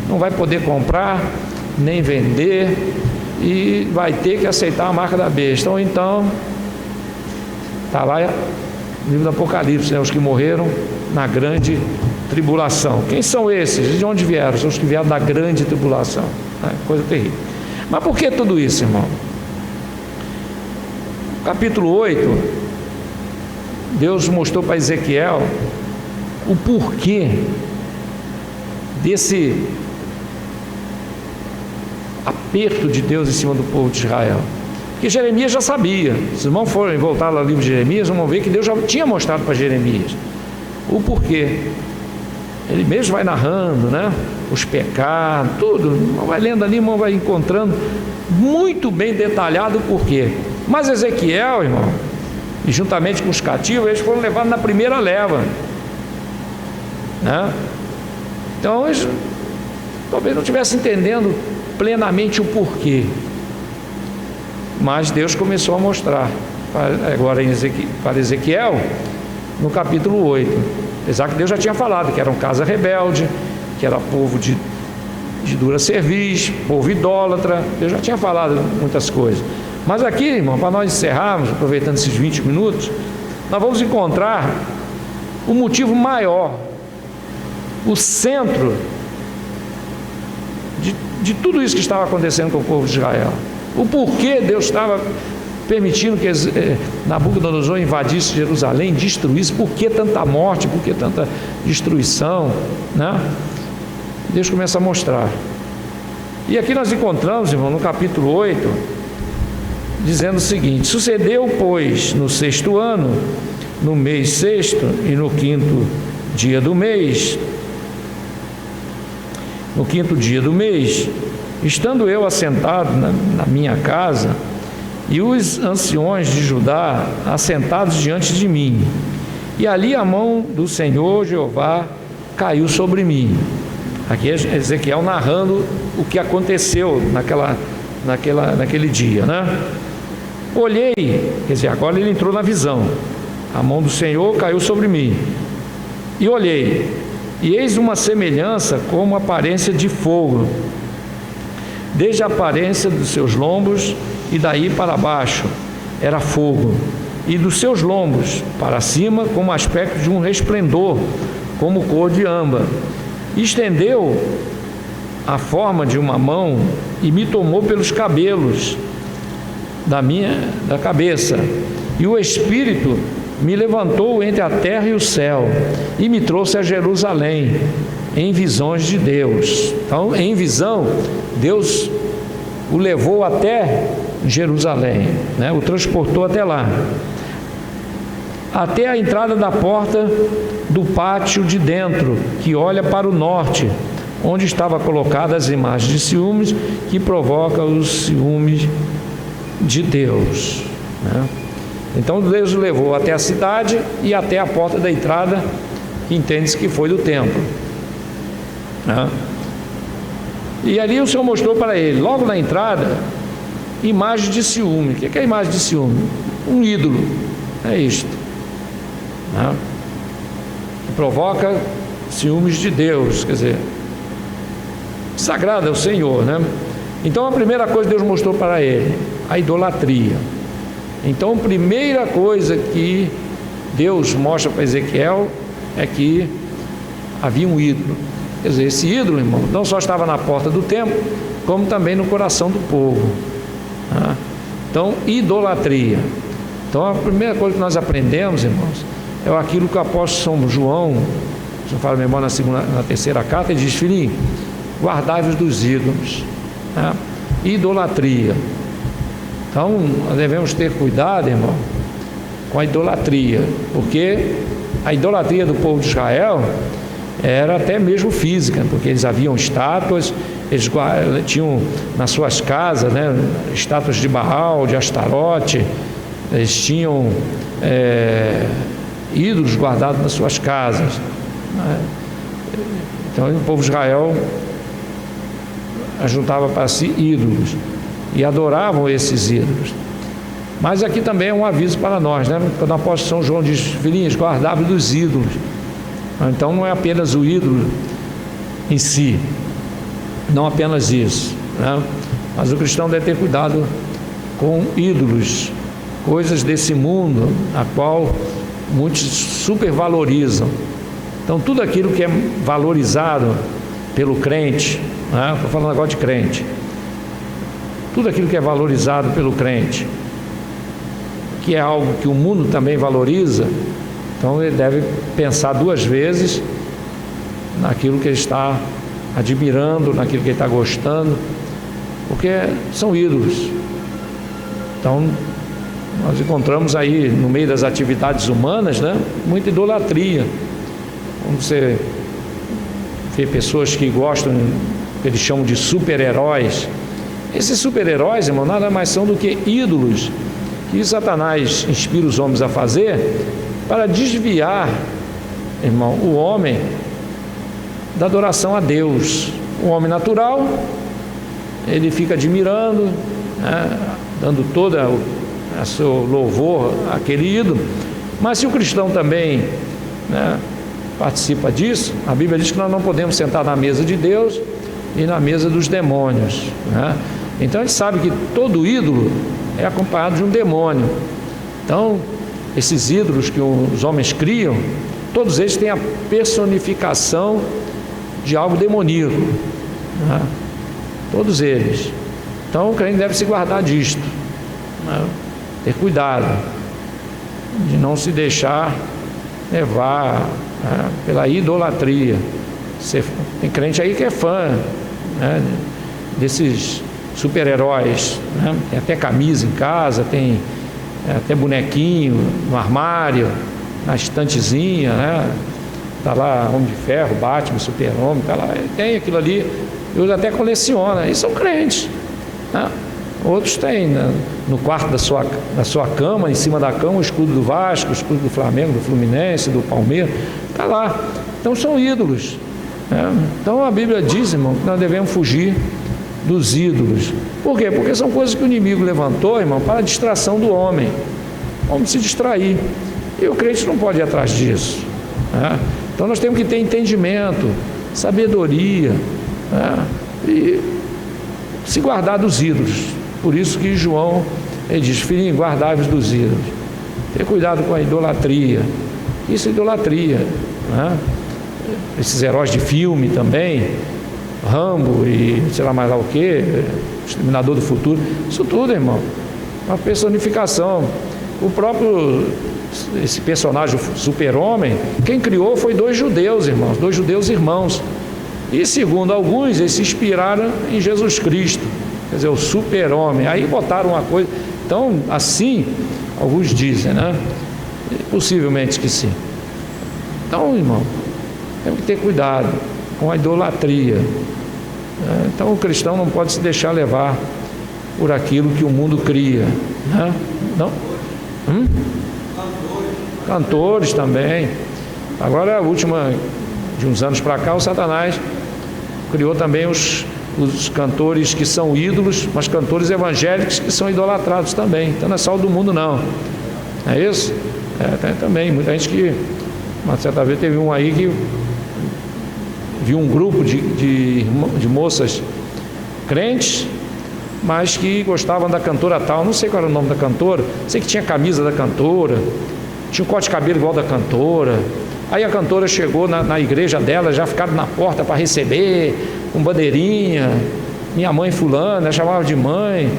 Não vai poder comprar, nem vender, e vai ter que aceitar a marca da besta. Ou então, está lá no livro do Apocalipse, né? Os que morreram na grande tribulação. Quem são esses? De onde vieram? São os que vieram da grande tribulação. Coisa terrível. Mas por que tudo isso, irmão? Capítulo 8, Deus mostrou para Ezequiel o porquê desse aperto de Deus em cima do povo de Israel. Porque Jeremias já sabia. Se os irmãos forem voltar lá no livro de Jeremias, vão ver que Deus já tinha mostrado para Jeremias o porquê. Ele mesmo vai narrando, né? Os pecados, tudo. Vai lendo ali, irmão, vai encontrando muito bem detalhado o porquê. Mas Ezequiel, irmão, e juntamente com os cativos, eles foram levados na primeira leva, né? Então eles talvez não estivessem entendendo plenamente o porquê, mas Deus começou a mostrar agora para Ezequiel no capítulo 8, apesar que Deus já tinha falado que era casa rebelde, que era povo de dura cerviz, povo idólatra. Deus já tinha falado muitas coisas, mas aqui, irmão, para nós encerrarmos, aproveitando esses 20 minutos, nós vamos encontrar o motivo maior, o centro de tudo isso que estava acontecendo com o povo de Israel. O porquê Deus estava permitindo que Nabucodonosor invadisse Jerusalém, destruísse, por que tanta morte, por que tanta destruição, né? Deus começa a mostrar. E aqui nós encontramos, irmão, no capítulo 8, dizendo o seguinte: sucedeu, pois, no 6º ano, no mês 6º e no 5º dia do mês, no 5º dia do mês, estando eu assentado na minha casa, e os anciões de Judá assentados diante de mim, E ali a mão do Senhor Jeová caiu sobre mim. Aqui é Ezequiel narrando o que aconteceu naquele dia, né? Olhei, quer dizer, agora ele entrou na visão. A mão do Senhor caiu sobre mim. E olhei, e eis uma semelhança como aparência de fogo, desde a aparência dos seus lombos e daí para baixo era fogo, e dos seus lombos para cima como aspecto de um resplendor, como cor de âmbar. Estendeu a forma de uma mão e me tomou pelos cabelos da cabeça, e o Espírito me levantou entre a terra e o céu e me trouxe a Jerusalém em visões de Deus. Então, em visão, Deus o levou até Jerusalém, né? O transportou até lá, até a entrada da porta do pátio de dentro, que olha para o norte, onde estava colocadas as imagens de ciúmes que provoca os ciúmes de Deus, né? Então Deus o levou até a cidade e até a porta da entrada, que entende-se que foi do templo, né? E ali o Senhor mostrou para ele, logo na entrada, imagem de ciúme. O que é a imagem de ciúme? Um ídolo, é isto, né? Que provoca ciúmes de Deus, quer dizer, desagrada ao Senhor, né? Então a primeira coisa que Deus mostrou para ele, a idolatria. Então a primeira coisa que Deus mostra para Ezequiel é que havia um ídolo. Quer dizer, esse ídolo, irmão, não só estava na porta do templo, como também no coração do povo, né? Então, idolatria. Então a primeira coisa que nós aprendemos, irmãos, é aquilo que o apóstolo São João, se não falo meu irmão, na terceira carta, ele diz: filhinho, guardai-vos dos ídolos, né? Idolatria. Então nós devemos ter cuidado, irmão, com a idolatria, porque a idolatria do povo de Israel era até mesmo física, porque eles haviam estátuas, eles tinham nas suas casas, né, estátuas de Baal, de Astarote, eles tinham ídolos guardados nas suas casas, né? Então o povo de Israel ajuntava para si ídolos e adoravam esses ídolos. Mas aqui também é um aviso para nós, né? Quando o apóstolo São João diz: filhinhos, guardai-vos dos ídolos. Então não é apenas o ídolo em si, não apenas isso, né? Mas o cristão deve ter cuidado com ídolos, coisas desse mundo, a qual muitos supervalorizam. Então tudo aquilo que é valorizado pelo crente, né? Estou falando agora de crente, tudo aquilo que é valorizado pelo crente, que é algo que o mundo também valoriza, então ele deve pensar duas vezes naquilo que ele está admirando, naquilo que ele está gostando, porque são ídolos. Então nós encontramos aí no meio das atividades humanas, né, muita idolatria. Quando você vê pessoas que gostam, que eles chamam de super-heróis, esses super-heróis, irmão, nada mais são do que ídolos que Satanás inspira os homens a fazer para desviar, irmão, o homem da adoração a Deus. O homem natural, ele fica admirando, né, dando toda a seu louvor àquele ídolo. Mas se o cristão também, né, participa disso, a Bíblia diz que nós não podemos sentar na mesa de Deus e na mesa dos demônios, né? Então a gente sabe que todo ídolo é acompanhado de um demônio. Então esses ídolos que os homens criam, todos eles têm a personificação de algo demoníaco, né? Todos eles. Então o crente deve se guardar disto, né? Ter cuidado de não se deixar levar, né, pela idolatria. Tem crente aí que é fã, né, desses super-heróis, né? Tem até camisa em casa, tem até bonequinho no armário, na estantezinha, né? Tá lá Homem de Ferro, Batman, Super-Homem, tá lá, tem aquilo ali, eu até coleciona, e são crentes, né? Outros têm no quarto da sua cama, em cima da cama, o escudo do Vasco, o escudo do Flamengo, do Fluminense, do Palmeiras, está lá. Então são ídolos. Então a Bíblia diz, irmão, que nós devemos fugir dos ídolos. Por quê? Porque são coisas que o inimigo levantou, irmão, para a distração do homem. Vamos se distrair. E o crente não pode ir atrás disso. Então nós temos que ter entendimento, sabedoria, e se guardar dos ídolos. Por isso que João, ele diz: filhinho, guardai-vos dos ídolos. Ter cuidado com a idolatria. Isso é idolatria. Esses heróis de filme também, Rambo e sei lá mais lá o que, Exterminador do Futuro, isso tudo, irmão, uma personificação. O próprio, esse personagem, o super-homem, quem criou foi 2 judeus, irmãos, 2 judeus irmãos. E segundo alguns, eles se inspiraram em Jesus Cristo, quer dizer, o super-homem. Aí botaram uma coisa. Então, assim, alguns dizem, né? Possivelmente que sim. Então, irmão, temos que ter cuidado com a idolatria. Então, o cristão não pode se deixar levar por aquilo que o mundo cria. Não? Cantores também. Agora, a última, de uns anos para cá, o Satanás criou também os cantores que são ídolos, mas cantores evangélicos que são idolatrados também. Então não é só o do mundo, não. É isso? Tem também. Muita gente que, uma certa vez, teve um aí que viu um grupo de moças crentes, mas que gostavam da cantora tal. Não sei qual era o nome da cantora. Sei que tinha camisa da cantora, tinha um corte de cabelo igual da cantora. Aí a cantora chegou na igreja dela, já ficaram na porta para receber, com bandeirinha, minha mãe fulana, chamava de mãe,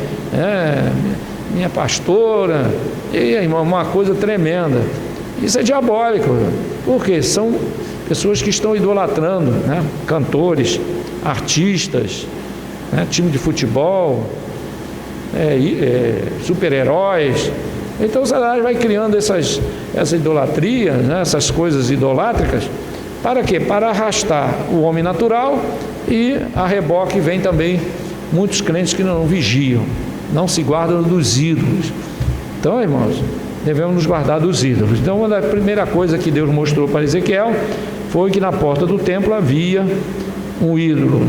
minha pastora, e irmão, uma coisa tremenda. Isso é diabólico, porque são pessoas que estão idolatrando, cantores, artistas, time de futebol, super-heróis. Então o Satanás vai criando essa idolatria, essas coisas idolátricas, para quê? Para arrastar o homem natural, e a reboque vem também muitos crentes que não vigiam, não se guardam dos ídolos. Então, irmãos, devemos nos guardar dos ídolos. Então, uma da primeira coisa que Deus mostrou para Ezequiel foi que na porta do templo havia um ídolo,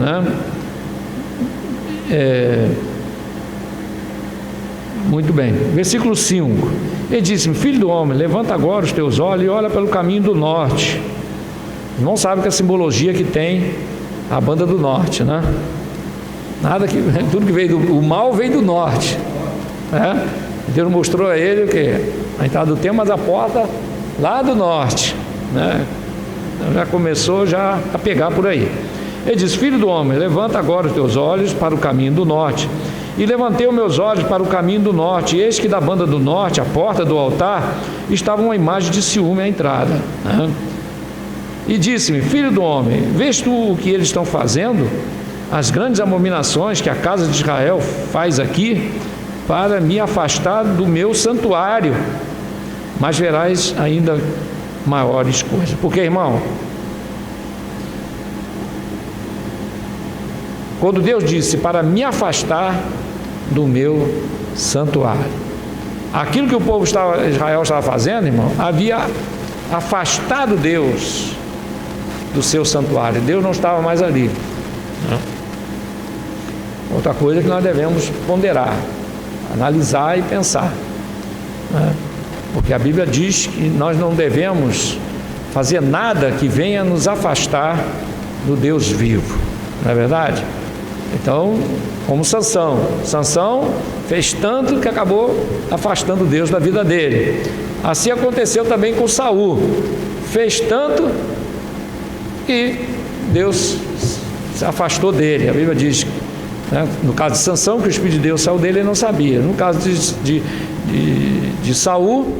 Muito bem, versículo 5. Ele disse: filho do homem, levanta agora os teus olhos e olha pelo caminho do norte. Não sabe que a simbologia que tem a banda do norte, tudo que veio o mal veio do norte. Deus mostrou a ele o que? A entrada do templo, mas a porta lá do norte. Então já começou a pegar por aí. Ele diz: filho do homem, levanta agora os teus olhos para o caminho do norte. E levantei os meus olhos para o caminho do norte, e eis que da banda do norte, à porta do altar, estava uma imagem de ciúme à entrada. E disse-me: filho do homem, vês tu o que eles estão fazendo? As grandes abominações que a casa de Israel faz aqui, para me afastar do meu santuário. Mas verás ainda maiores coisas. Porque, irmão, quando Deus disse para me afastar do meu santuário, aquilo que o povo Israel estava fazendo, irmão, havia afastado Deus do seu santuário. Deus não estava mais ali. Outra coisa que nós devemos ponderar, analisar e pensar, porque a Bíblia diz que nós não devemos fazer nada que venha nos afastar do Deus vivo, não é verdade? Então, como Sansão fez tanto que acabou afastando Deus da vida dele. Assim aconteceu também com Saul, fez tanto que Deus se afastou dele. A Bíblia diz, no caso de Sansão, que o Espírito de Deus saiu dele, ele não sabia. No caso de Saul,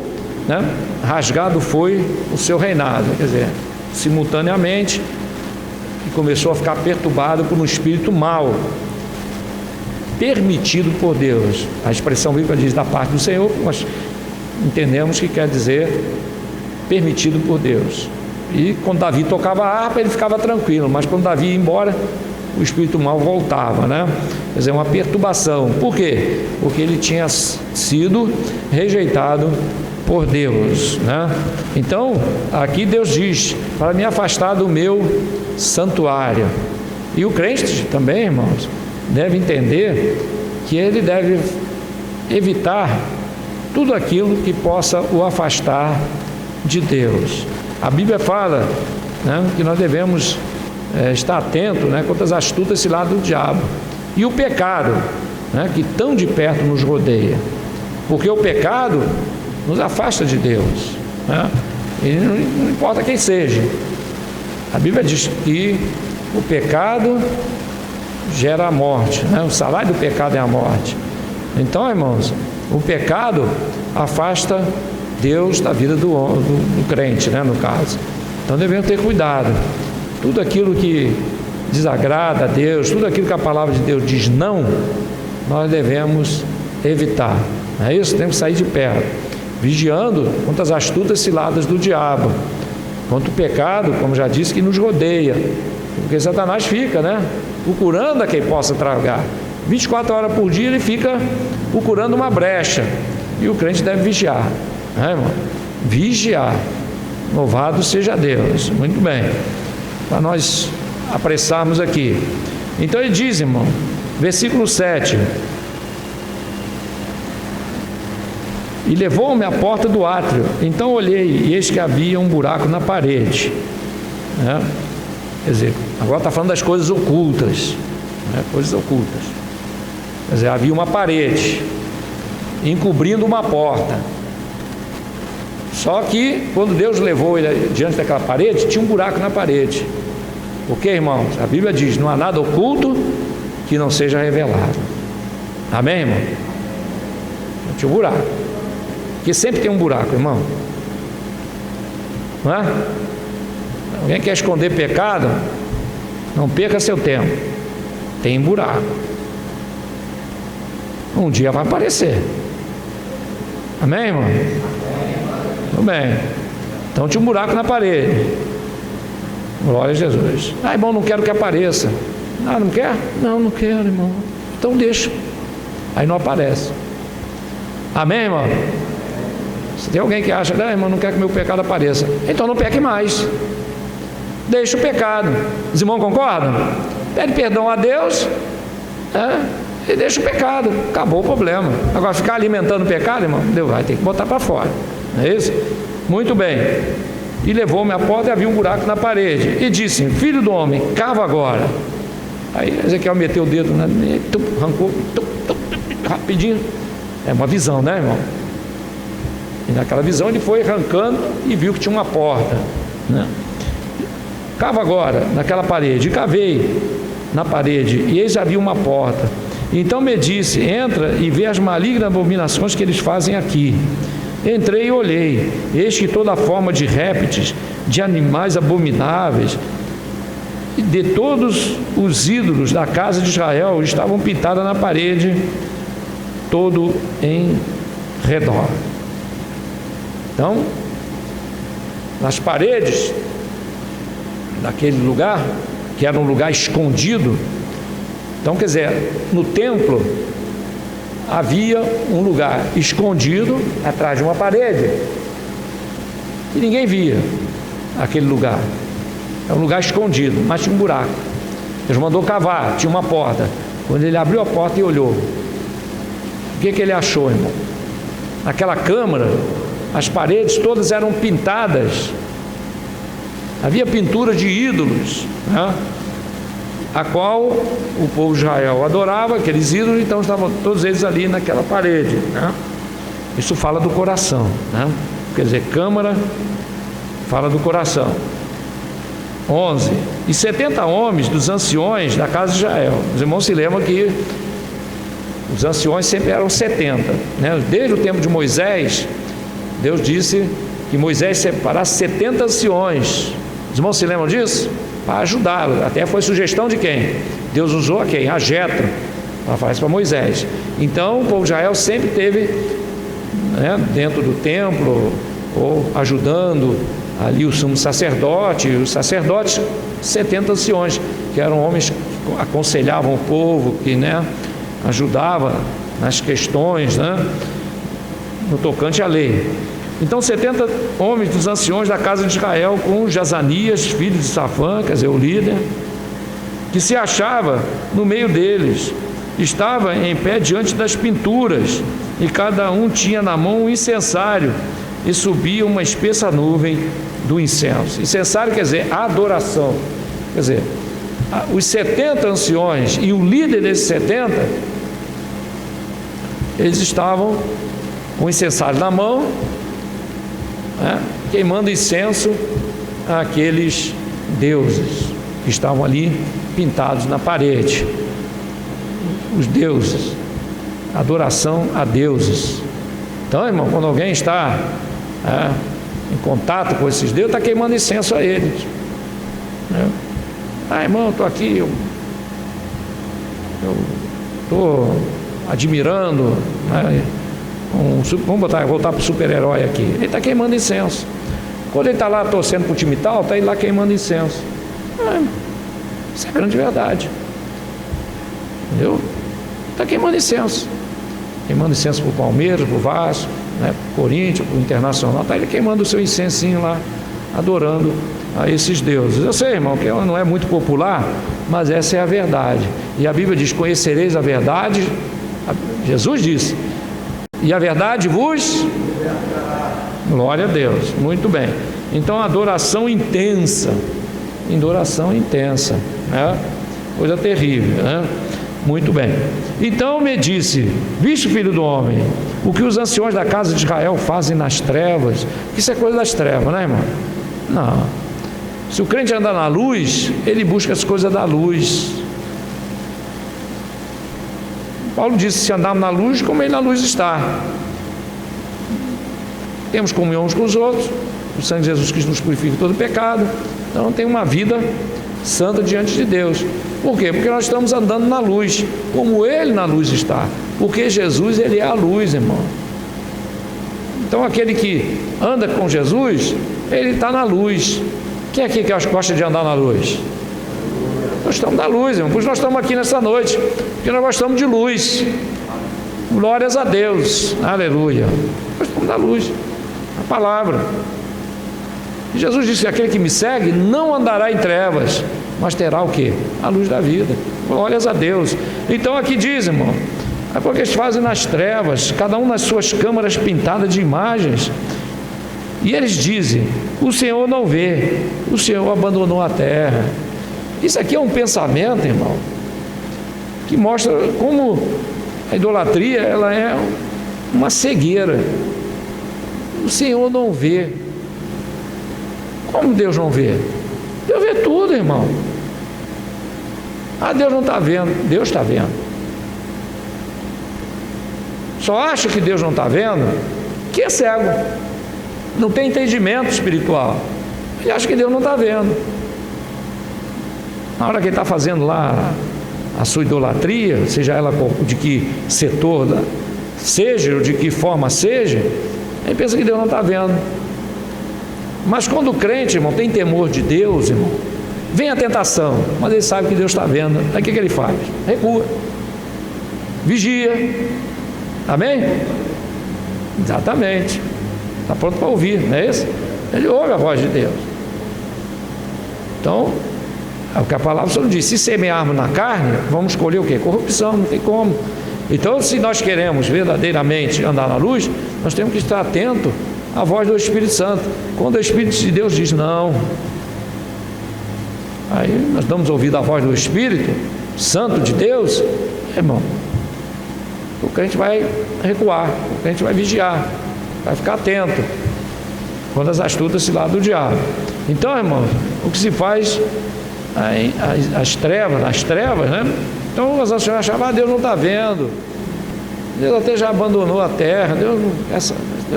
rasgado foi o seu reinado, quer dizer, simultaneamente, e começou a ficar perturbado por um espírito mau, permitido por Deus. A expressão bíblica diz da parte do Senhor, mas entendemos que quer dizer permitido por Deus. E quando Davi tocava a harpa, ele ficava tranquilo, mas quando Davi ia embora, o espírito mal voltava, né? Quer dizer, uma perturbação. Por quê? Porque ele tinha sido rejeitado por Deus, né? Então, aqui Deus diz, para me afastar do meu santuário. E o crente também, irmãos, deve entender que ele deve evitar tudo aquilo que possa o afastar de Deus. A Bíblia fala, né, que nós devemos estar atento, né, contra as astutas ciladas do diabo e o pecado, né, que tão de perto nos rodeia, porque o pecado nos afasta de Deus, né? E não importa quem seja. A Bíblia diz que o pecado gera a morte, né? O salário do pecado é a morte. Então, irmãos, o pecado afasta Deus da vida do crente, né, no caso. Então devemos ter cuidado. Tudo aquilo que desagrada a Deus, tudo aquilo que a palavra de Deus diz não, nós devemos evitar. Não é isso? Temos que sair de perto, vigiando contra as astutas ciladas do diabo, contra o pecado, como já disse, que nos rodeia, porque Satanás fica, né, procurando a quem possa tragar. 24 horas por dia ele fica procurando uma brecha, e o crente deve vigiar, né, irmão? Vigiar. Louvado seja Deus. Muito bem, para nós apressarmos aqui. Então ele diz, irmão, versículo 7: e levou-me à porta do átrio, então olhei, e eis que havia um buraco na parede, né? Quer dizer, agora está falando das coisas ocultas, né? Coisas ocultas. Quer dizer, havia uma parede encobrindo uma porta. Só que quando Deus levou ele diante daquela parede, tinha um buraco na parede. Porque, irmãos, a Bíblia diz, não há nada oculto que não seja revelado. Amém, irmão? Não tinha um buraco. Porque sempre tem um buraco, irmão. Não é? Alguém quer esconder pecado? Não perca seu tempo. Tem buraco. Um dia vai aparecer. Amém, irmão? Tudo bem. Então tinha um buraco na parede. Glória a Jesus. Ah, irmão, não quero que apareça. Ah, não quer? Não, não quero, irmão. Então deixa. Aí não aparece. Amém, irmão? Se tem alguém que acha, ah, irmão, não quer que meu pecado apareça, então não peque mais. Deixa o pecado. Os irmãos concordam? Pede perdão a Deus, e deixa o pecado. Acabou o problema. Agora, ficar alimentando o pecado, irmão, Deus vai ter que botar para fora. Não é isso? Muito bem. E levou-me à porta e havia um buraco na parede. E disse, filho do homem, cava agora. Aí Ezequiel meteu o dedo, né? Arrancou, rapidinho. É uma visão, né, irmão? E naquela visão ele foi arrancando e viu que tinha uma porta, né? Cava agora naquela parede. E cavei na parede, e eis havia uma porta. Então me disse, entra e vê as malignas abominações que eles fazem aqui. Entrei e olhei, eis que toda forma de répteis, de animais abomináveis, de todos os ídolos da casa de Israel estavam pintadas na parede, todo em redor. Então, nas paredes daquele lugar, que era um lugar escondido, então, quer dizer, no templo havia um lugar escondido atrás de uma parede e ninguém via aquele lugar. É um lugar escondido, mas tinha um buraco. Deus mandou cavar, tinha uma porta. Quando ele abriu a porta e olhou, o que ele achou, irmão? Naquela câmara, as paredes todas eram pintadas. Havia pintura de ídolos, né? A qual o povo de Israel adorava, aqueles ídolos, então estavam todos eles ali naquela parede, né? Isso fala do coração, né? Quer dizer, câmara fala do coração. 11. E 70 homens dos anciões da casa de Israel. Os irmãos se lembram que os anciões sempre eram 70, né? Desde o tempo de Moisés, Deus disse que Moisés separasse 70 anciões. Os irmãos se lembram disso? Para ajudá-lo. Até foi sugestão de quem? Deus usou a quem? A Jetro, para falar isso para Moisés. Então o povo de Israel sempre teve, né, dentro do templo, ou ajudando ali o sumo sacerdote, e os sacerdotes, 70 anciões, que eram homens aconselhavam o povo, que, né, ajudava nas questões, né, no tocante à lei. Então 70 homens dos anciões da casa de Israel, com Jazanias, filho de Safã, quer dizer, o líder, que se achava no meio deles, estava em pé diante das pinturas, e cada um tinha na mão um incensário, e subia uma espessa nuvem do incenso. Incensário quer dizer adoração. Quer dizer, os 70 anciões e o líder desses 70, eles estavam com o incensário na mão, né, queimando incenso àqueles deuses que estavam ali pintados na parede. Os deuses, adoração a deuses. Então, irmão, quando alguém está em contato com esses deuses, está queimando incenso a eles, né? Irmão, estou aqui, eu estou admirando, né, vamos voltar para o super-herói aqui. Ele está queimando incenso. Quando ele está lá torcendo para o time tal, está ele lá queimando incenso. Isso é grande verdade. Entendeu? Está queimando incenso. Queimando incenso para o Palmeiras, para o Vasco, né, para o Corinthians, para o Internacional. Está ele queimando o seu incensinho lá, adorando a esses deuses. Eu sei, irmão, que não é muito popular, mas essa é a verdade. E a Bíblia diz: conhecereis a verdade. Jesus disse: e a verdade vos... Glória a Deus. Muito bem. Então, adoração intensa. Adoração intensa, né? Coisa terrível, né? Muito bem. Então me disse: viste, filho do homem, o que os anciões da casa de Israel fazem nas trevas? Isso é coisa das trevas, né, irmão? Não. Se o crente andar na luz, ele busca as coisas da luz. Paulo disse: se andarmos na luz, como ele na luz está. Temos comunhão uns com os outros, o sangue de Jesus Cristo nos purifica de todo pecado. Então tem uma vida santa diante de Deus. Por quê? Porque nós estamos andando na luz, como ele na luz está. Porque Jesus, ele é a luz, irmão. Então aquele que anda com Jesus, ele está na luz. Quem aqui que gosta de andar na luz? Nós estamos na luz, irmão. Por isso nós estamos aqui nessa noite, porque nós gostamos de luz. Glórias a Deus, aleluia. Nós estamos na luz, a palavra. E Jesus disse: aquele que me segue não andará em trevas, mas terá o quê? A luz da vida. Glórias a Deus. Então aqui diz, irmão, é porque eles fazem nas trevas, cada um nas suas câmaras pintadas de imagens. E eles dizem: o Senhor não vê, o Senhor abandonou a terra. Isso aqui é um pensamento, irmão, que mostra como a idolatria, ela é uma cegueira. O Senhor não vê. Como Deus não vê? Deus vê tudo, irmão. Deus não está vendo. Deus está vendo. Só acha que Deus não está vendo que é cego, não tem entendimento espiritual. Ele acha que Deus não está vendo. Na hora que ele está fazendo lá a sua idolatria, seja ela de que setor seja, ou de que forma seja, ele pensa que Deus não está vendo. Mas quando o crente, irmão, tem temor de Deus, irmão, vem a tentação, mas ele sabe que Deus está vendo. Aí o que ele faz? Recua, vigia. Amém? Exatamente. Está pronto para ouvir, não é isso? Ele ouve a voz de Deus. Então, é o que a palavra só diz: se semearmos na carne, vamos escolher o quê? Corrupção, não tem como. Então, se nós queremos verdadeiramente andar na luz, nós temos que estar atento à voz do Espírito Santo. Quando o Espírito de Deus diz não, aí nós damos ouvido à voz do Espírito Santo de Deus, irmão, o crente vai recuar, o crente vai vigiar, vai ficar atento quando as astutas se lá do diabo. Então, irmão, o que se faz as trevas, né? Então as anciões achavam: Deus não está vendo, Deus até já abandonou a terra, Deus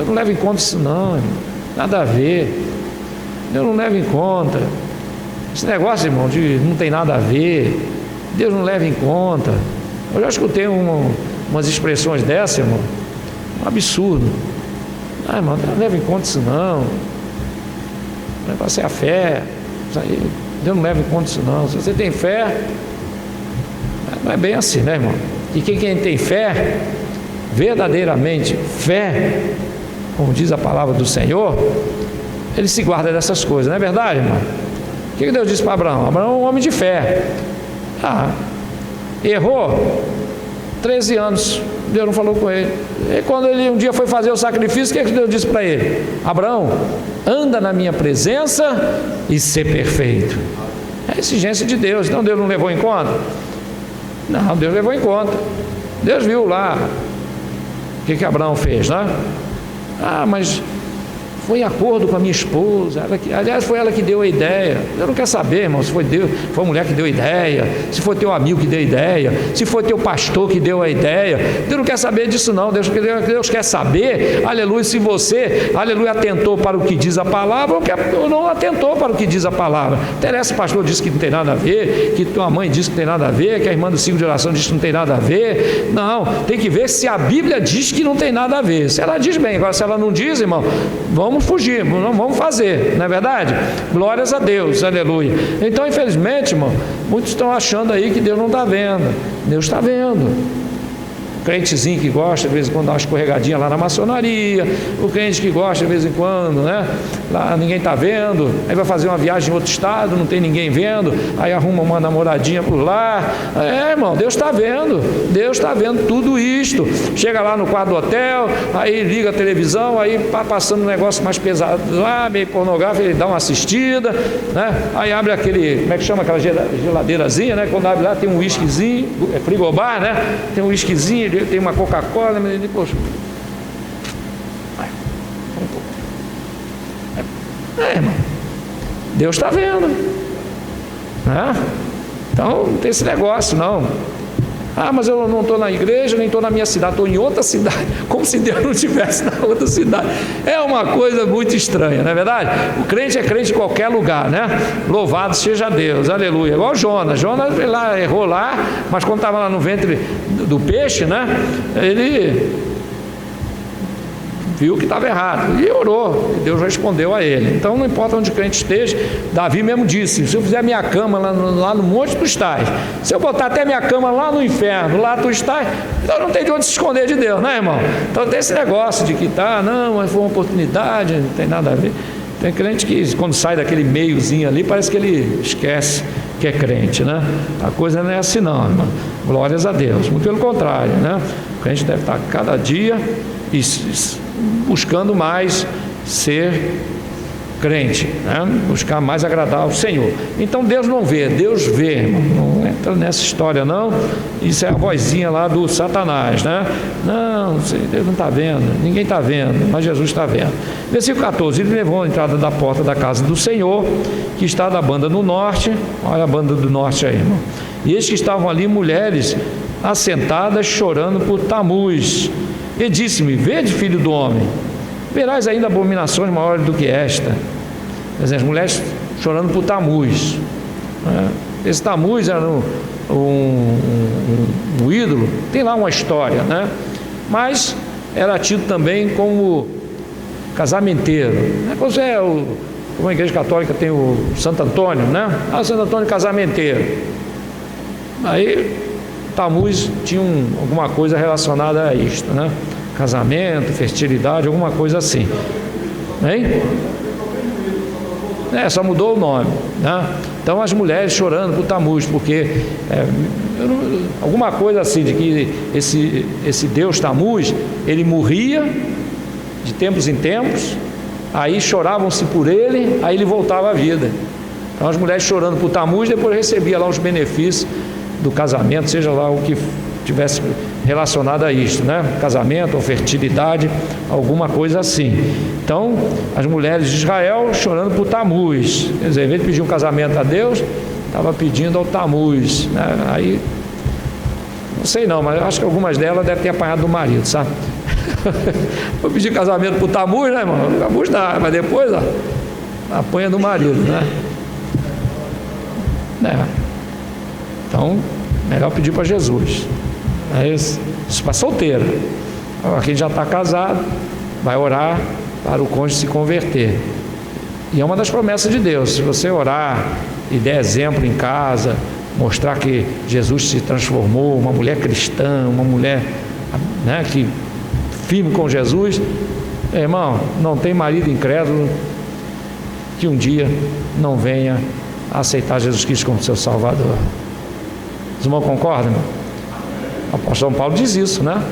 não leva em conta isso não, irmão. Nada a ver, Deus não leva em conta esse negócio, irmão, de não tem nada a ver, Deus não leva em conta. Eu já escutei umas expressões dessas, irmão, um absurdo. Irmão, Deus não leva em conta isso não, o negócio é a fé, isso aí, Deus não leva em conta isso não. Se você tem fé, Não é bem assim, né, irmão? E quem tem fé, verdadeiramente fé, como diz a palavra do Senhor, ele se guarda dessas coisas, não é verdade, irmão? O que Deus disse para Abraão? Abraão é um homem de fé. Errou 13 anos, Deus não falou com ele. E quando ele um dia foi fazer o sacrifício, o que Deus disse para ele? Abraão, anda na minha presença e ser perfeito. É a exigência de Deus. Então Deus não levou em conta? Não, Deus levou em conta. Deus viu lá o que Abraão fez, né? Mas foi em acordo com a minha esposa, aliás, foi ela que deu a ideia. Eu não quero saber, irmão, se foi Deus, foi a mulher que deu a ideia, se foi teu amigo que deu a ideia, se foi teu pastor que deu a ideia. Deus não quer saber disso não. Deus quer saber, aleluia, se você, aleluia, atentou para o que diz a palavra ou não atentou para o que diz a palavra. Interessa, o pastor disse que não tem nada a ver, que tua mãe disse que não tem nada a ver, que a irmã do 5 de oração disse que não tem nada a ver. Não, tem que ver se a Bíblia diz que não tem nada a ver. Se ela diz bem, agora se ela não diz, irmão, vamos fugir, não vamos fazer, não é verdade? Glórias a Deus, aleluia. Então, infelizmente, irmão, muitos estão achando aí que Deus não está vendo. Deus está vendo. O crentezinho que gosta, de vez em quando, dá uma escorregadinha lá na maçonaria, o crente que gosta, de vez em quando, né? Lá ninguém está vendo, aí vai fazer uma viagem em outro estado, não tem ninguém vendo, aí arruma uma namoradinha por lá. Irmão, Deus está vendo tudo isto. Chega lá no quarto do hotel, aí liga a televisão, aí passando um negócio mais pesado lá, meio pornográfico, ele dá uma assistida, né? Aí abre aquele, como é que chama aquela geladeirazinha, né? Quando abre lá tem um whiskyzinho, é frigobar, né? Tem um whiskyzinho, tem uma Coca-Cola, mas ele, poxa, irmão, Deus está vendo, né? Então não tem esse negócio não. Mas eu não estou na igreja, nem estou na minha cidade, estou em outra cidade, como se Deus não estivesse na outra cidade. É uma coisa muito estranha, não é verdade? O crente é crente em qualquer lugar, né? Louvado seja Deus, aleluia. Igual Jonas lá, errou lá, mas quando estava lá no ventre do peixe, né? Ele viu que estava errado e orou, e Deus respondeu a ele. Então não importa onde o crente esteja, Davi mesmo disse, se eu fizer minha cama lá no monte, tu estás. Se eu botar até minha cama lá no inferno, lá tu estás. Então não tem de onde se esconder de Deus, né, irmão? Então tem esse negócio de que mas foi uma oportunidade, não tem nada a ver. Tem crente que quando sai daquele meiozinho ali, parece que ele esquece que é crente, né? A coisa não é assim não, irmão. Glórias a Deus, muito pelo contrário, né? O crente deve estar cada dia buscando mais ser crente, né? Buscar mais agradar ao Senhor. Então Deus não vê, Deus vê, irmão. Não entra nessa história não. Isso é a vozinha lá do Satanás, né? Não, Deus não está vendo, ninguém está vendo, mas Jesus está vendo. Versículo 14, ele levou a entrada da porta da casa do Senhor, que está da banda do norte. Olha a banda do norte aí, irmão. E eis que estavam ali mulheres assentadas chorando por Tamuz. E disse-me, vede, filho do homem, verás ainda abominações maiores do que esta. As mulheres chorando por Tamuz, né? Esse Tamuz era um ídolo, tem lá uma história, né? Mas era tido também como casamenteiro, né? Como a igreja católica tem o Santo Antônio, né? Santo Antônio casamenteiro. Aí Tamuz tinha alguma coisa relacionada a isto, né? Casamento, fertilidade, alguma coisa assim. Hein? Só mudou o nome, né? Então as mulheres chorando por Tamuz, porque alguma coisa assim, de que esse Deus Tamuz, ele morria de tempos em tempos, aí choravam-se por ele, aí ele voltava à vida. Então as mulheres chorando por Tamuz, depois recebia lá os benefícios do casamento, seja lá o que tivesse relacionado a isto, né? Casamento ou fertilidade, alguma coisa assim. Então, as mulheres de Israel chorando por Tamuz, quer dizer, em vez de pedir um casamento a Deus, estava pedindo ao Tamuz, né? Aí, não sei não, mas eu acho que algumas delas devem ter apanhado do marido, sabe? Vou pedir casamento para o Tamuz, né, irmão? O Tamuz dá, mas depois, apanha do marido, né? Então, melhor pedir para Jesus. Isso para solteiro. Quem já está casado vai orar para o cônjuge se converter. E é uma das promessas de Deus. Se você orar e der exemplo em casa, mostrar que Jesus se transformou, uma mulher cristã, uma mulher, né, que firme com Jesus. Irmão, não tem marido incrédulo que um dia não venha a aceitar Jesus Cristo como seu Salvador. Os irmãos concordam, irmão? O apóstolo Paulo diz isso, né?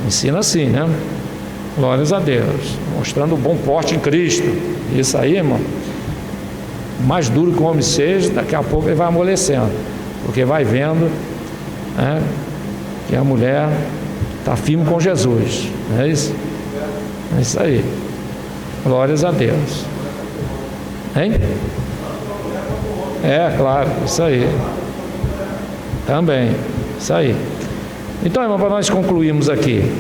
Ensina assim, né? Glórias a Deus, mostrando o bom porte em Cristo. Isso aí, irmão, mais duro que o homem seja, daqui a pouco ele vai amolecendo, porque vai vendo, né, que a mulher está firme com Jesus. Não é isso? É isso aí. Glórias a Deus. Hein? É, claro, isso aí. Também, isso aí. Então, irmão, para nós concluirmos aqui.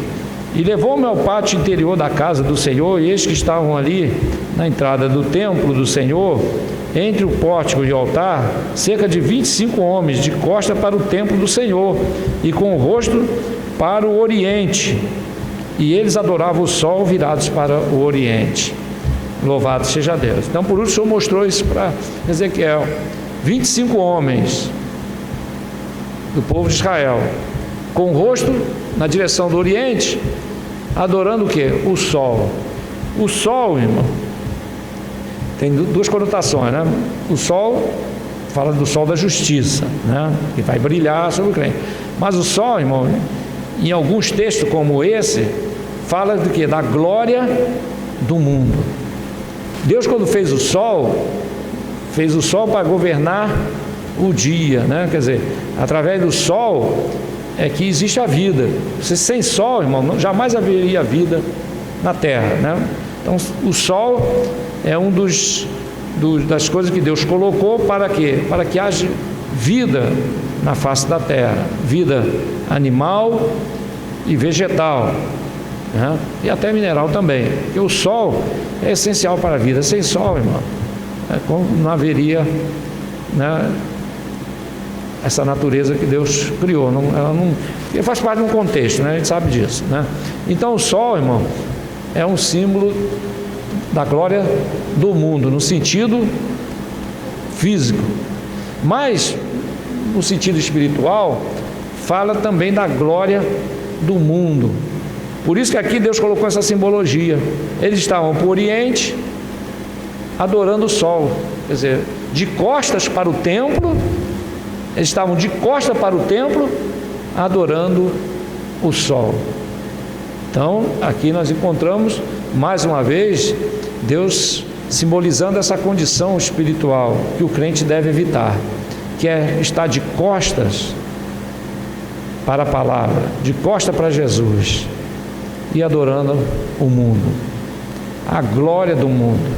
E levou-me ao pátio interior da casa do Senhor, e eis que estavam ali, na entrada do templo do Senhor, entre o pórtico e o altar, cerca de 25 homens, de costa para o templo do Senhor, e com o rosto para o oriente. E eles adoravam o sol virados para o oriente. Louvado seja Deus. Então, por isso, o Senhor mostrou isso para Ezequiel. 25 homens do povo de Israel, com o rosto na direção do oriente, adorando o quê? O sol. O sol, irmão, tem duas conotações, né? O sol fala do sol da justiça, né? Que vai brilhar sobre o crente. Mas o sol, irmão, em alguns textos como esse, fala do quê? Da glória do mundo. Deus, quando fez o sol para governar o dia, né? Quer dizer, através do sol é que existe a vida. Sem sol, irmão, jamais haveria vida na terra, né? Então, o sol é um das coisas que Deus colocou para quê? Para que haja vida na face da terra, vida animal e vegetal, né? E até mineral também, porque o sol é essencial para a vida. Sem sol, irmão, não haveria, né, essa natureza que Deus criou. Ela faz parte de um contexto, né? A gente sabe disso, né? Então o sol, irmão, é um símbolo da glória do mundo, no sentido físico, mas no sentido espiritual fala também da glória do mundo. Por isso que aqui Deus colocou essa simbologia. Eles estavam para o oriente adorando o sol, quer dizer, de costas para o templo. Eles estavam de costas para o templo, adorando o sol. Então, aqui nós encontramos, mais uma vez, Deus simbolizando essa condição espiritual que o crente deve evitar, que é estar de costas para a palavra, de costas para Jesus, e adorando o mundo, a glória do mundo.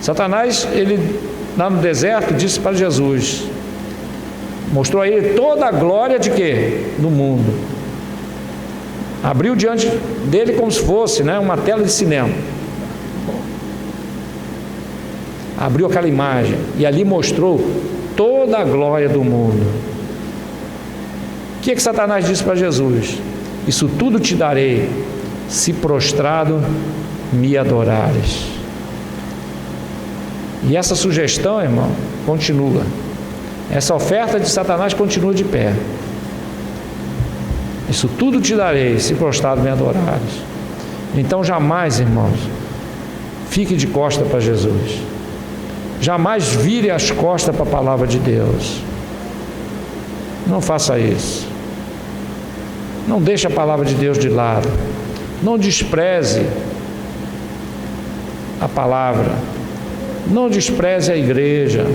Satanás, ele lá no deserto, disse para Jesus, mostrou a ele toda a glória de quê? Do mundo. Abriu diante dele como se fosse, né, uma tela de cinema. Abriu aquela imagem e ali mostrou toda a glória do mundo. O que Satanás disse para Jesus? Isso tudo te darei, se prostrado me adorares. E essa sugestão, irmão, continua. Essa oferta de Satanás continua de pé. Isso tudo te darei, se prostrado me adorares. Então jamais, irmãos, fique de costa para Jesus. Jamais vire as costas para a palavra de Deus. Não faça isso. Não deixe a palavra de Deus de lado. Não despreze a palavra. Não despreze a igreja.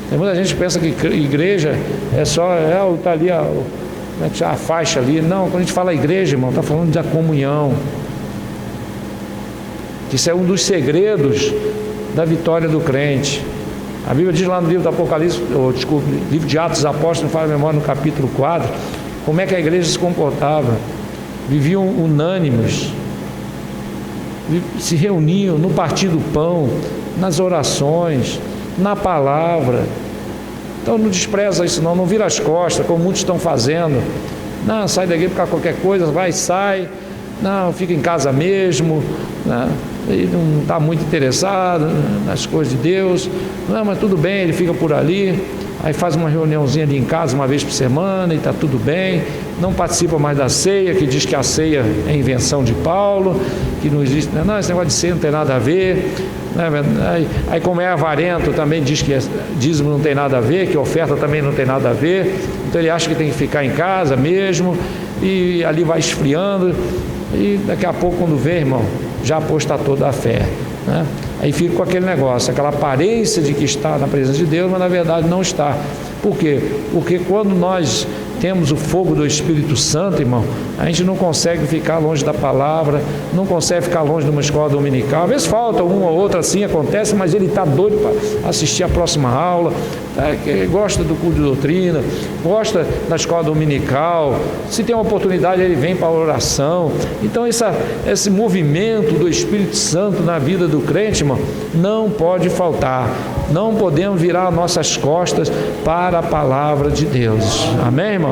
Tem muita gente que pensa que igreja é só, está ali a faixa ali. Não, quando a gente fala igreja, irmão, está falando da comunhão. Isso é um dos segredos da vitória do crente. A Bíblia diz lá no livro do Apocalipse, livro de Atos dos Apóstolos, não fala a memória, no capítulo 4, como é que a igreja se comportava. Viviam unânimes, se reuniam no partir do pão, nas orações, na palavra. Então não despreza isso não vira as costas, como muitos estão fazendo. Não, sai da igreja por qualquer coisa, vai, sai, não, fica em casa mesmo, né? Ele não está muito interessado nas coisas de Deus, não, mas tudo bem, ele fica por ali, aí faz uma reuniãozinha ali em casa uma vez por semana e está tudo bem, não participa mais da ceia, que diz que a ceia é invenção de Paulo, que não existe, não, esse negócio de ceia não tem nada a ver, né? Aí como é avarento também diz que dízimo não tem nada a ver, que oferta também não tem nada a ver, então ele acha que tem que ficar em casa mesmo, e ali vai esfriando, e daqui a pouco quando vê, irmão, já apostatou da fé, né? Aí fica com aquele negócio, aquela aparência de que está na presença de Deus, mas na verdade não está. Por quê? Porque quando nós temos o fogo do Espírito Santo, irmão, a gente não consegue ficar longe da palavra, não consegue ficar longe de uma escola dominical. Às vezes falta um ou outro assim, acontece, mas ele está doido para assistir a próxima aula, gosta do culto de doutrina, gosta da escola dominical, se tem uma oportunidade ele vem para a oração. Então esse movimento do Espírito Santo na vida do crente, irmão, não pode faltar. Não podemos virar nossas costas para a palavra de Deus, amém, irmão?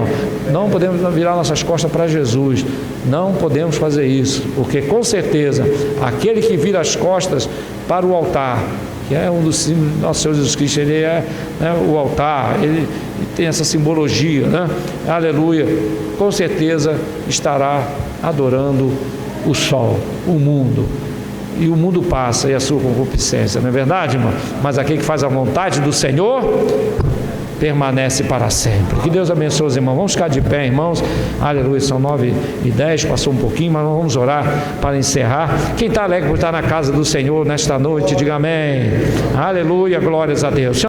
Não podemos virar nossas costas para Jesus, não podemos fazer isso, porque com certeza aquele que vira as costas para o altar, que é um dos símbolos do nosso Senhor Jesus Cristo, ele é, né, o altar, ele tem essa simbologia, né? Aleluia, com certeza estará adorando o sol, o mundo, e o mundo passa e a sua concupiscência, não é verdade, irmão? Mas aquele que faz a vontade do Senhor permanece para sempre. Que Deus abençoe os irmãos. Vamos ficar de pé, irmãos. Aleluia, são 9h10, passou um pouquinho, mas vamos orar para encerrar. Quem está alegre por estar na casa do Senhor nesta noite, diga amém. Aleluia, glórias a Deus.